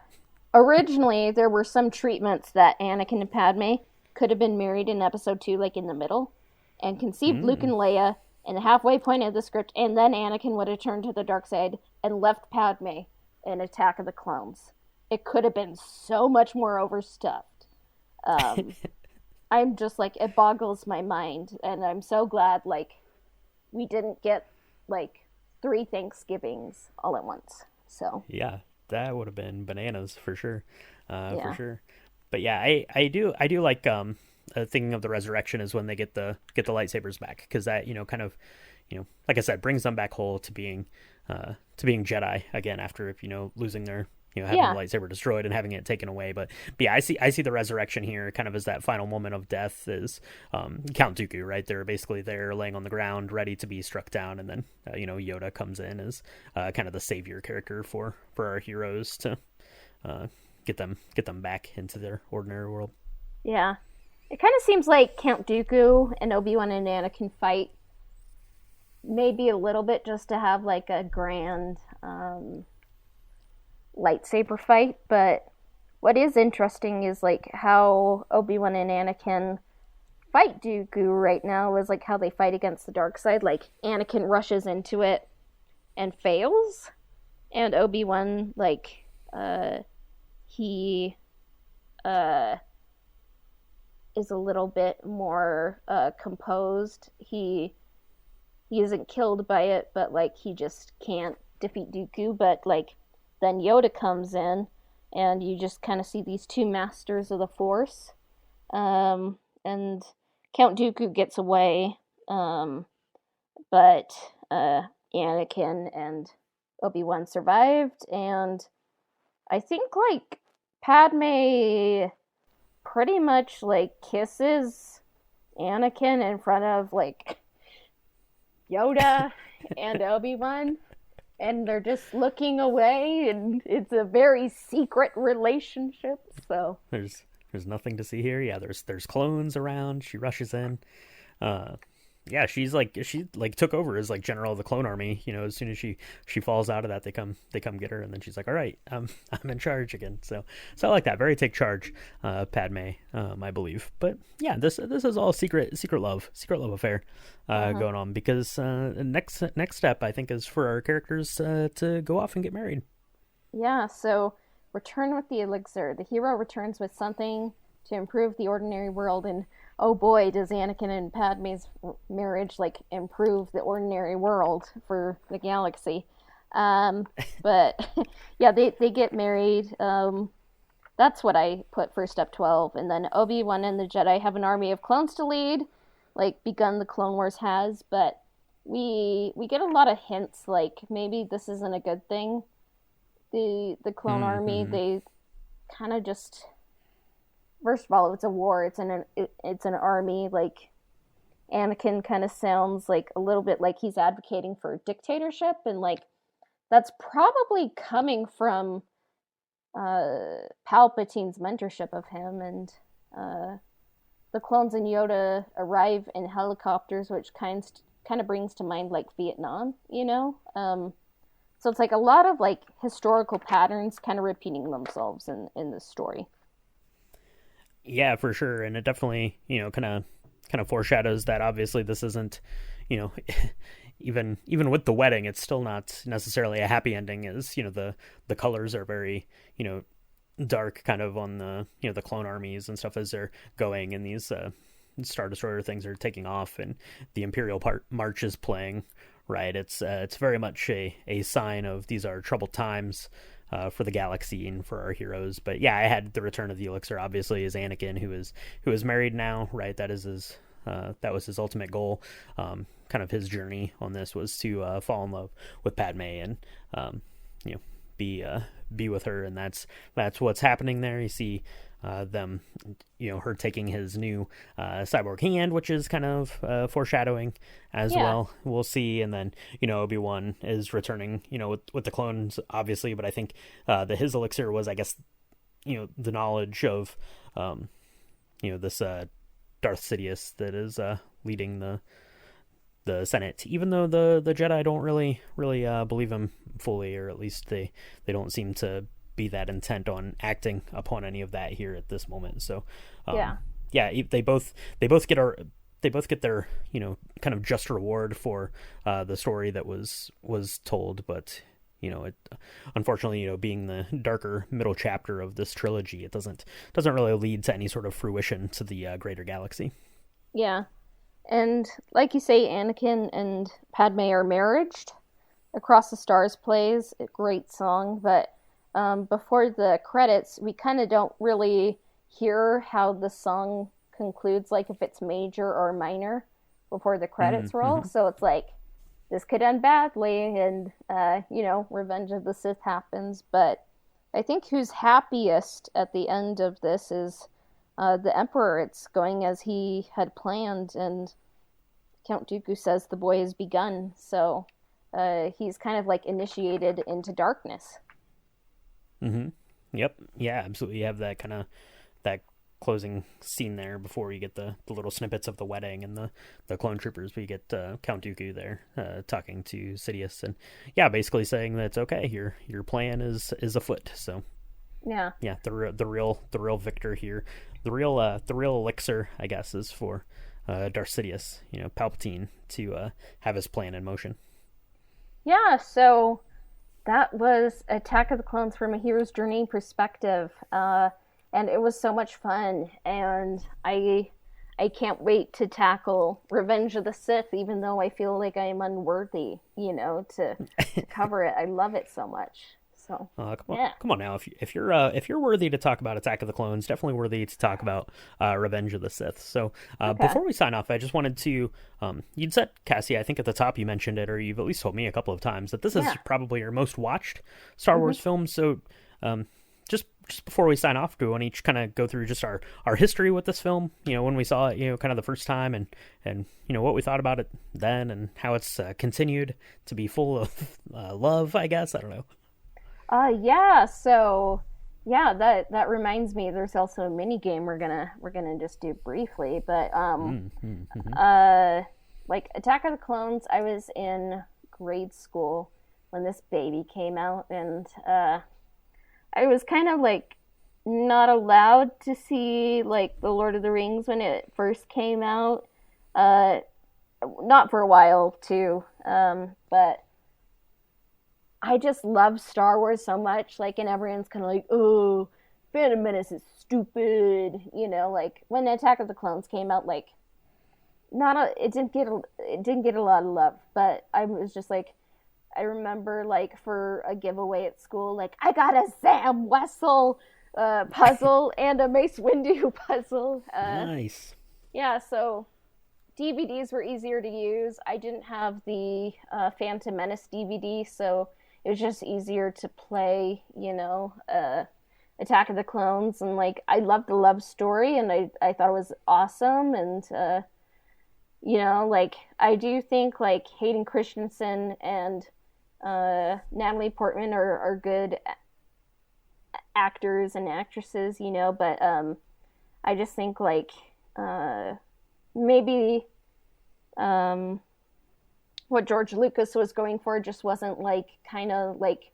Originally, there were some treatments that Anakin and Padme could have been married in episode 2, like in the middle, and conceived Luke and Leia in the halfway point of the script, and then Anakin would have turned to the dark side and left Padme in Attack of the Clones. It could have been so much more overstuffed. I'm just like, it boggles my mind, and I'm so glad, like, we didn't get, like, 3 Thanksgivings all at once. So Yeah, that would have been bananas for sure. Yeah. For sure. But yeah, I do like thinking of the resurrection is when they get the lightsabers back, because that kind of like I said, brings them back whole to being Jedi again after losing their having Yeah. the lightsaber destroyed and having it taken away. But yeah, I see the resurrection here kind of as that final moment of death is Count Dooku, right? They're basically there laying on the ground ready to be struck down, and then Yoda comes in as kind of the savior character for our heroes to get them back into their ordinary world. yeah, it kind of seems like Count Dooku and Obi-Wan and Anakin fight maybe a little bit just to have like a grand lightsaber fight, but what is interesting is like how Obi-Wan and Anakin fight Dooku right now is like how they fight against the dark side. Like Anakin rushes into it and fails, and Obi-Wan like he is a little bit more composed. He isn't killed by it, but like he just can't defeat Dooku. But like then Yoda comes in, and you just kind of see these two masters of the Force. And Count Dooku gets away, but Anakin and Obi-Wan survived, and I think like Padme pretty much like kisses Anakin in front of like Yoda and Obi-Wan, and they're just looking away, and it's a very secret relationship. So There's nothing to see here. Yeah, there's clones around. She rushes in. Yeah, she took over as like general of the clone army. As soon as she falls out of that, they come get her, and then she's like, all right, I'm in charge again. So I like that. Very take charge, Padme, I believe. But yeah, this is all secret love affair going on, because next step I think is for our characters to go off and get married. Yeah, so return with the elixir. The hero returns with something to improve the ordinary world, and oh boy, does Anakin and Padme's marriage like improve the ordinary world for the galaxy. But yeah, they get married. That's what I put for step 12. And then Obi-Wan and the Jedi have an army of clones to lead, like begun the Clone Wars has. But we get a lot of hints, like maybe this isn't a good thing. The clone army, they kind of just, first of all, it's a war. It's an army. Like Anakin kind of sounds like a little bit like he's advocating for dictatorship, and like that's probably coming from Palpatine's mentorship of him. And the clones and Yoda arrive in helicopters, which kind of brings to mind like Vietnam, So it's like a lot of like historical patterns kind of repeating themselves in this story. Yeah, for sure. And it definitely, kind of foreshadows that obviously this isn't, even with the wedding, it's still not necessarily a happy ending, as, the colors are very, dark kind of on the, the clone armies and stuff as they're going, and these Star Destroyer things are taking off, and the Imperial March is playing. Right, it's very much a sign of these are troubled times for the galaxy and for our heroes. But yeah, I had the return of the elixir, obviously, as Anakin, who is married now. Right, that is that was his ultimate goal. Kind of his journey on this was to fall in love with Padme and be with her, and that's what's happening there. You see them, her taking his new cyborg hand, which is kind of foreshadowing as well. We'll see. And then, Obi-Wan is returning, with the clones, obviously, but I think his elixir was, I guess, the knowledge of, this Darth Sidious that is leading the Senate, even though the Jedi don't really believe him fully, or at least they don't seem to be that intent on acting upon any of that here at this moment. So they both get their kind of just reward for the story that was told. But it, unfortunately, being the darker middle chapter of this trilogy, it doesn't really lead to any sort of fruition to the greater galaxy. Yeah. And like you say, Anakin and Padme are marriaged. Across the Stars plays a great song, but before the credits, we kind of don't really hear how the song concludes, like if it's major or minor, before the credits roll. So it's like, this could end badly, and, Revenge of the Sith happens. But I think who's happiest at the end of this is the Emperor. It's going as he had planned, and Count Dooku says the boy has begun. So he's kind of like initiated into darkness. Yep. Yeah, absolutely. You have that kind of that closing scene there before you get the little snippets of the wedding and the clone troopers. We get Count Dooku there talking to Sidious, and basically saying that it's okay. Your plan is afoot. So yeah, the real victor here, the real elixir, I guess, is for Darth Sidious, Palpatine, to have his plan in motion. Yeah. So that was Attack of the Clones from a hero's journey perspective, and it was so much fun, and I can't wait to tackle Revenge of the Sith, even though I feel like I am unworthy, to cover it. I love it so much. So come on now, if you're worthy to talk about Attack of the Clones, definitely worthy to talk about Revenge of the Sith. So before we sign off, I just wanted to you'd said, Cassie, I think at the top you mentioned it, or you've at least told me a couple of times, that this is probably your most watched Star Wars film. So just just before we sign off, do we want to each kind of go through just our history with this film? When we saw it, kind of the first time, and what we thought about it then, and how it's continued to be full of love. I guess I don't know. Yeah. So yeah, that reminds me. There's also a mini game we're gonna just do briefly, but like Attack of the Clones. I was in grade school when this baby came out, and I was kind of like not allowed to see like the Lord of the Rings when it first came out. Not for a while too, but I just love Star Wars so much. Like, and everyone's kind of like, "Oh, Phantom Menace is stupid," Like when Attack of the Clones came out, like it didn't get a lot of love, but I was just like. I remember, like, for a giveaway at school, like, I got a Sam Wessel puzzle and a Mace Windu puzzle. Nice. Yeah, so DVDs were easier to use. I didn't have the Phantom Menace DVD, so it was just easier to play, Attack of the Clones. And, like, I loved the love story, and I thought it was awesome. And, like, I do think, like, Hayden Christensen and Natalie Portman are good actors and actresses, but I just think like maybe what George Lucas was going for just wasn't like kind of like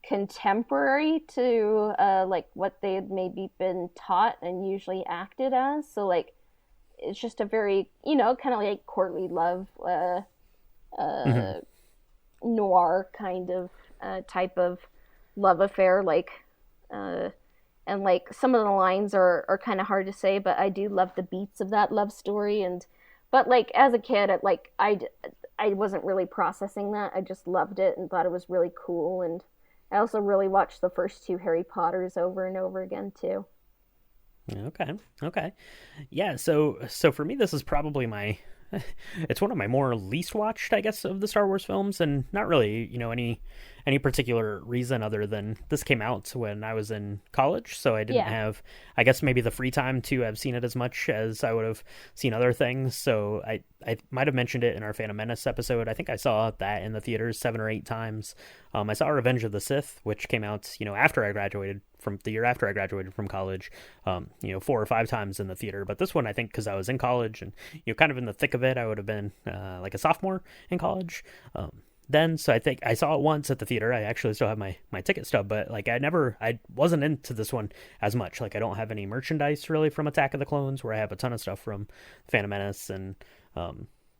contemporary to like what they had maybe been taught and usually acted as. So like it's just a very kind of like courtly love noir kind of type of love affair, like and like some of the lines are kind of hard to say, but I do love the beats of that love story. But like as a kid, I wasn't really processing that. I just loved it and thought it was really cool. And I also really watched the first two Harry Potters over and over again too. Okay. Yeah, so for me, this is probably it's one of my more least watched, I guess, of the Star Wars films, and not really, any particular reason other than this came out when I was in college, so I didn't have, I guess, maybe the free time to have seen it as much as I would have seen other things. So I might have mentioned it in our Phantom Menace episode. I think I saw that in the theaters 7 or 8 times. I saw Revenge of the Sith, which came out, after I graduated from the year after I graduated from college, 4 or 5 times in the theater. But this one, I think, because I was in college and kind of in the thick of it, I would have been like a sophomore in college. Then, so I think I saw it once at the theater. I actually still have my ticket stub, but like I wasn't into this one as much. Like I don't have any merchandise really from Attack of the Clones, where I have a ton of stuff from Phantom Menace and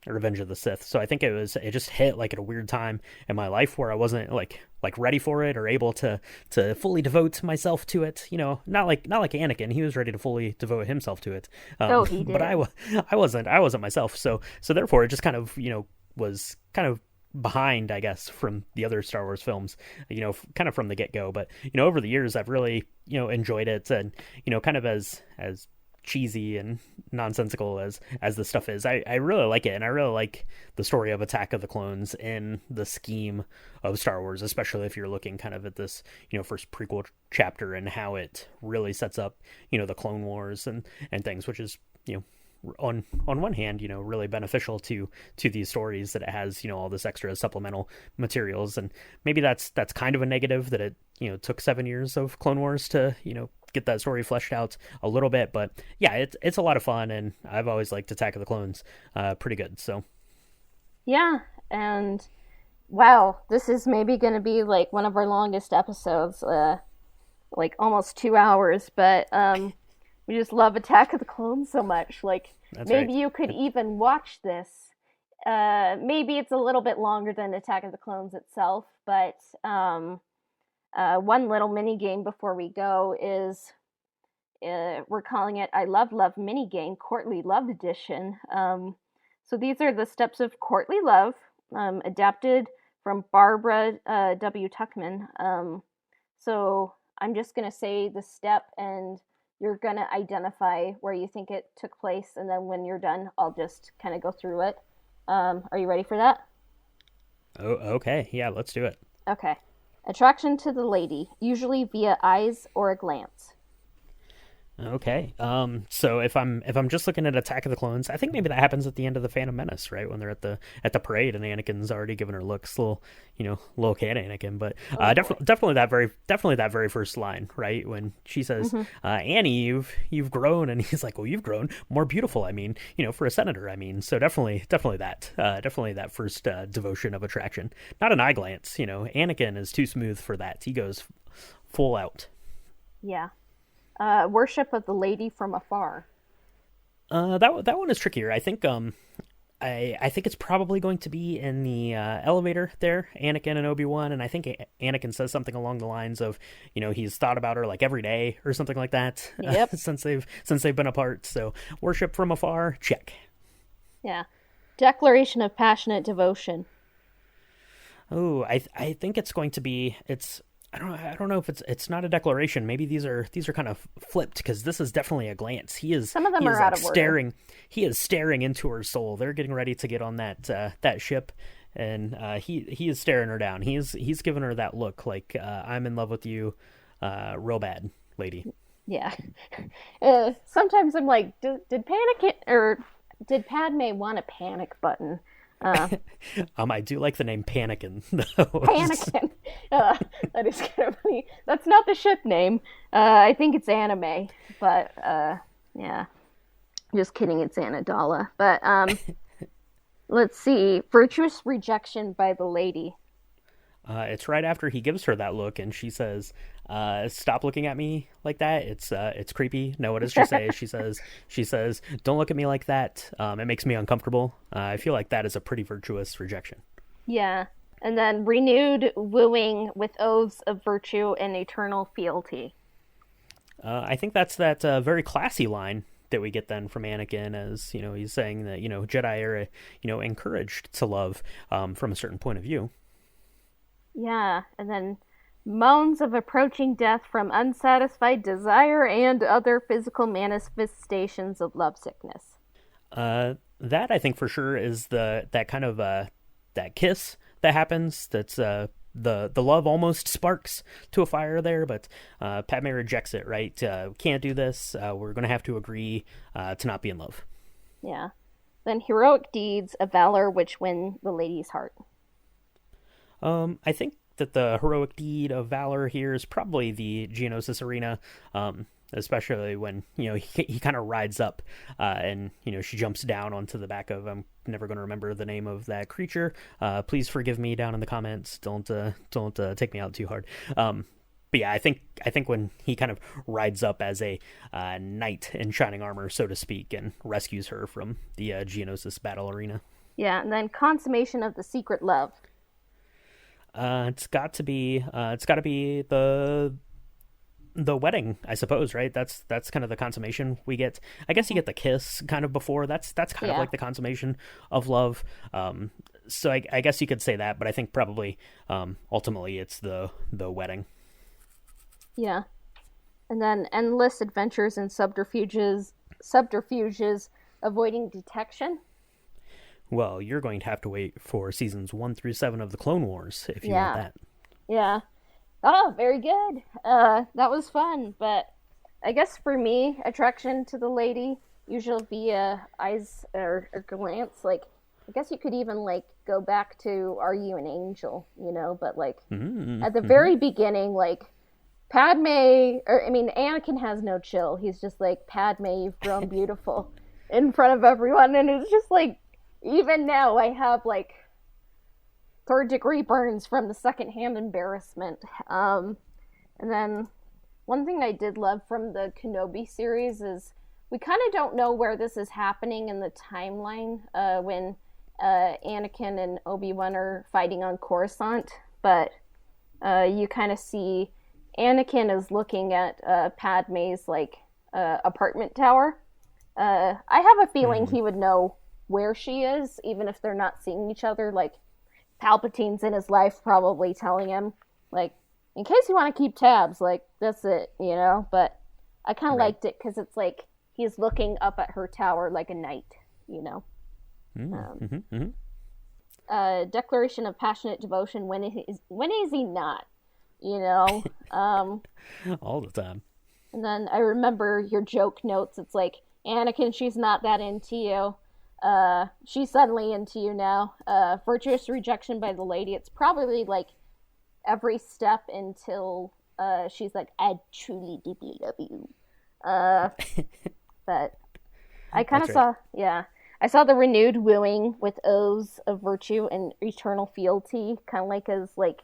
Revenge of the Sith. So I think it just hit like at a weird time in my life where I wasn't like ready for it or able to fully devote myself to it. Not like Anakin. He was ready to fully devote himself to it. He did. But I wasn't myself. So therefore it just kind of was kind of behind, I guess, from the other Star Wars films, kind of from the get-go. But over the years I've really enjoyed it, and kind of as cheesy and nonsensical as the stuff is, I really like it, and I really like the story of Attack of the Clones in the scheme of Star Wars, especially if you're looking kind of at this first prequel chapter and how it really sets up the Clone Wars and things, which is on one hand, really beneficial to these stories, that it has, all this extra supplemental materials. And maybe that's kind of a negative, that it, took 7 years of Clone Wars to, get that story fleshed out a little bit. But yeah, it's a lot of fun, and I've always liked Attack of the Clones pretty good. So yeah, and wow, this is maybe going to be like one of our longest episodes, like almost 2 hours, but we just love Attack of the Clones so much. Like, that's maybe right. you could even watch this. Maybe it's a little bit longer than Attack of the Clones itself, but one little mini game before we go is we're calling it I Love Love Mini Game Courtly Love Edition. So these are the steps of courtly love, adapted from Barbara W. Tuckman. So I'm just going to say the step, and you're going to identify where you think it took place, and then when you're done, I'll just kind of go through it. Are you ready for that? Oh, okay. Yeah, let's do it. Okay. Attraction to the lady, usually via eyes or a glance. Okay. So if I'm just looking at Attack of the Clones, I think maybe that happens at the end of the Phantom Menace, right? When they're at the parade and Anakin's already giving her looks, little kid Anakin. But definitely that very first line, right? When she says, "Annie, you've grown," and he's like, "Well, you've grown more beautiful." I mean, for a senator. I mean, so definitely that first devotion of attraction. Not an eye glance. Anakin is too smooth for that. He goes full out. Yeah. Worship of the lady from afar. That one is trickier. I think I think it's probably going to be in the elevator there, Anakin and Obi-Wan, and I think Anakin says something along the lines of, he's thought about her like every day or something like that. Yep. Since they've been apart. So worship from afar, check. Yeah. Declaration of passionate devotion. Oh, I think it's going to be I don't know if it's not a declaration. Maybe these are kind of flipped, because this is definitely a glance. Some of them are out of order. He is staring into her soul. They're getting ready to get on that ship, and he is staring her down. He's giving her that look like, I'm in love with you, real bad, lady. Yeah. Sometimes I'm like, did Padme want a panic button? I do like the name Panikin, though. Panikin. That is kind of funny. That's not the ship name. I think it's anime, but yeah. Just kidding, it's Anadala. But let's see. Virtuous rejection by the lady. It's right after he gives her that look, and she says, "Stop looking at me like that. It's creepy." No, what does she say? She says, "Don't look at me like that. It makes me uncomfortable." I feel like that is a pretty virtuous rejection. Yeah, and then renewed wooing with oaths of virtue and eternal fealty. I think that's that very classy line that we get then from Anakin, as he's saying that Jedi are encouraged to love from a certain point of view. Yeah, and then moans of approaching death from unsatisfied desire and other physical manifestations of lovesickness. That I think for sure is that kind of that kiss that happens. That's the love almost sparks to a fire there, but Padme rejects it. Right? Can't do this. We're going to have to agree to not be in love. Yeah. Then heroic deeds of valor which win the lady's heart. I think that the heroic deed of valor here is probably the Geonosis arena, especially when, he kind of rides up and, she jumps down onto the back of, I'm never going to remember the name of that creature. Please forgive me down in the comments. Don't take me out too hard. But yeah, I think when he kind of rides up as a knight in shining armor, so to speak, and rescues her from the Geonosis battle arena. Yeah, and then consummation of the secret love. It's got to be the wedding, I suppose, right? That's kind of the consummation we get. I guess you get the kiss kind of before. That's kind of like the consummation of love. So I guess you could say that, but I think probably ultimately it's the wedding. Yeah, and then endless adventures and subterfuges, avoiding detection. Well, you're going to have to wait for seasons 1 through 7 of the Clone Wars if you want that. Yeah. Oh, very good. That was fun, but I guess for me, attraction to the lady usually via eyes or glance. Like, I guess you could even go back to "Are You an Angel?" But at the very beginning, Anakin has no chill. He's just like, "Padme, you've grown beautiful," in front of everyone, and it's just even now, I have third-degree burns from the secondhand embarrassment. And then one thing I did love from the Kenobi series is we kind of don't know where this is happening in the timeline when Anakin and Obi-Wan are fighting on Coruscant, but you kind of see Anakin is looking at Padme's apartment tower. I have a feeling he would know where she is, even if they're not seeing each other. Palpatine's in his life probably telling him, in case you want to keep tabs, that's it, but I kind of liked it because it's he's looking up at her tower like a knight, Declaration of passionate devotion, when is he not? you know? All the time. And then I remember your joke notes. It's like, Anakin, she's not that into you. She's suddenly into you now. Virtuous rejection by the lady. It's probably like every step until she's like, I truly deeply love you. But I kind of saw, I saw the renewed wooing with oaths of virtue and eternal fealty, kind of like as like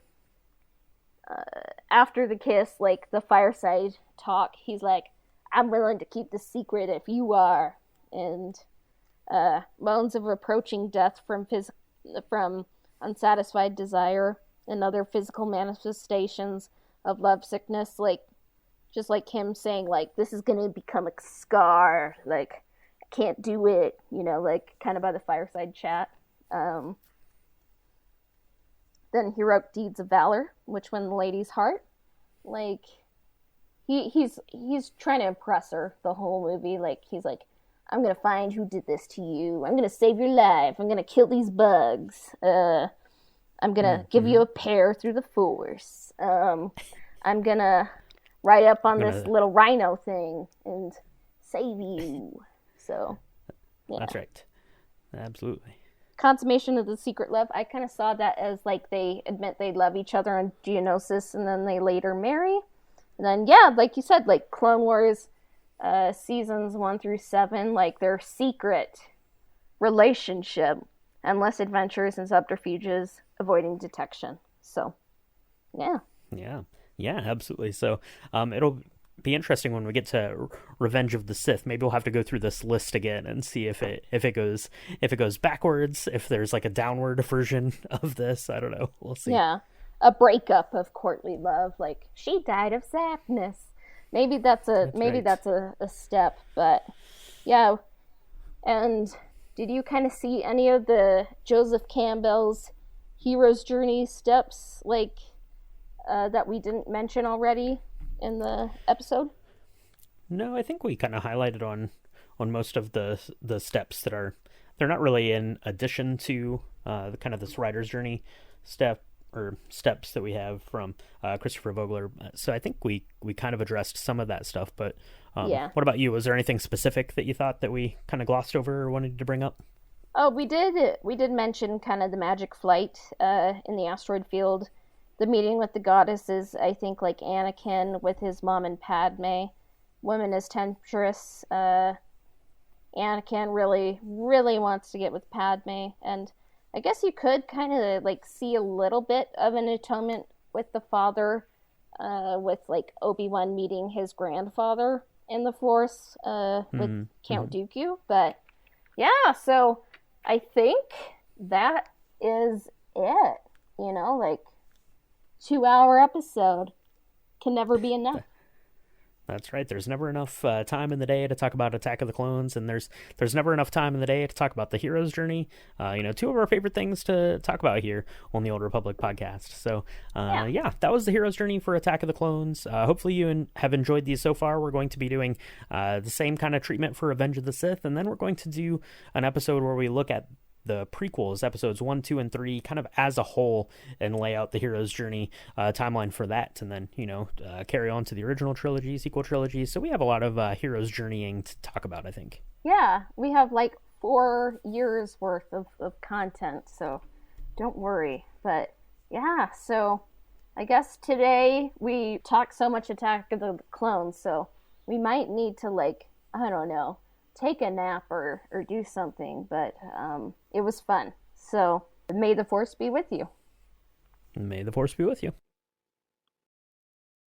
after the kiss, like the fireside talk, he's like, I'm willing to keep the secret if you are. And moans of approaching death from unsatisfied desire and other physical manifestations of love sickness, like just like him saying like, this is gonna become a scar, like I can't do it, you know, like kind of by the fireside chat. Then heroic deeds of valor, which won the lady's heart. Like he's trying to impress her the whole movie. Like he's like, I'm gonna find who did this to you. I'm gonna save your life. I'm gonna kill these bugs. I'm gonna give you a pair through the force. I'm gonna ride up on this little rhino thing and save you. So, yeah. That's right. Absolutely. Consummation of the secret love. I kind of saw that as like they admit they love each other in Geonosis and then they later marry. And then, yeah, like you said, like Clone Wars seasons 1 through 7, like their secret relationship, endless adventures and subterfuges, avoiding detection. So, yeah. Yeah, absolutely. So it'll be interesting when we get to Revenge of the Sith. Maybe we'll have to go through this list again and see if it goes backwards, if there's like a downward version of this. I don't know. We'll see. Yeah. A breakup of courtly love, like she died of sadness. Maybe that's a step, but yeah. And did you kind of see any of the Joseph Campbell's hero's journey steps, like that we didn't mention already in the episode? No, I think we kind of highlighted on most of the steps they're not really in addition to the kind of this writer's journey steps that we have from Christopher Vogler. So I think we kind of addressed some of that stuff. But what about you? Was there anything specific that you thought that we kind of glossed over or wanted to bring up? Oh, we did mention kind of the magic flight in the asteroid field. The meeting with the goddesses, I think, like Anakin with his mom and Padme. Women as temptress. Anakin really, really wants to get with Padme. And I guess you could kind of, like, see a little bit of an atonement with the father, with, like, Obi-Wan meeting his grandfather in the Force with Count Dooku. But, yeah, so I think that is it. You know, like, 2-hour episode can never be enough. That's right. There's never enough time in the day to talk about Attack of the Clones, and there's never enough time in the day to talk about the hero's journey. Two of our favorite things to talk about here on the Old Republic podcast. So, that was the hero's journey for Attack of the Clones. Hopefully you have enjoyed these so far. We're going to be doing the same kind of treatment for Revenge of the Sith, and then we're going to do an episode where we look at the prequels, episodes 1, 2, and 3, kind of as a whole, and lay out the hero's journey timeline for that, and then carry on to the original trilogy, sequel trilogy. So we have a lot of hero's journeying to talk about, I think. Yeah, we have like 4 years worth of content, so don't worry. But yeah, so I guess today we talked so much Attack of the Clones, so we might need to, like, I don't know, take a nap or do something, but it was fun. So may the Force be with you. May the Force be with you.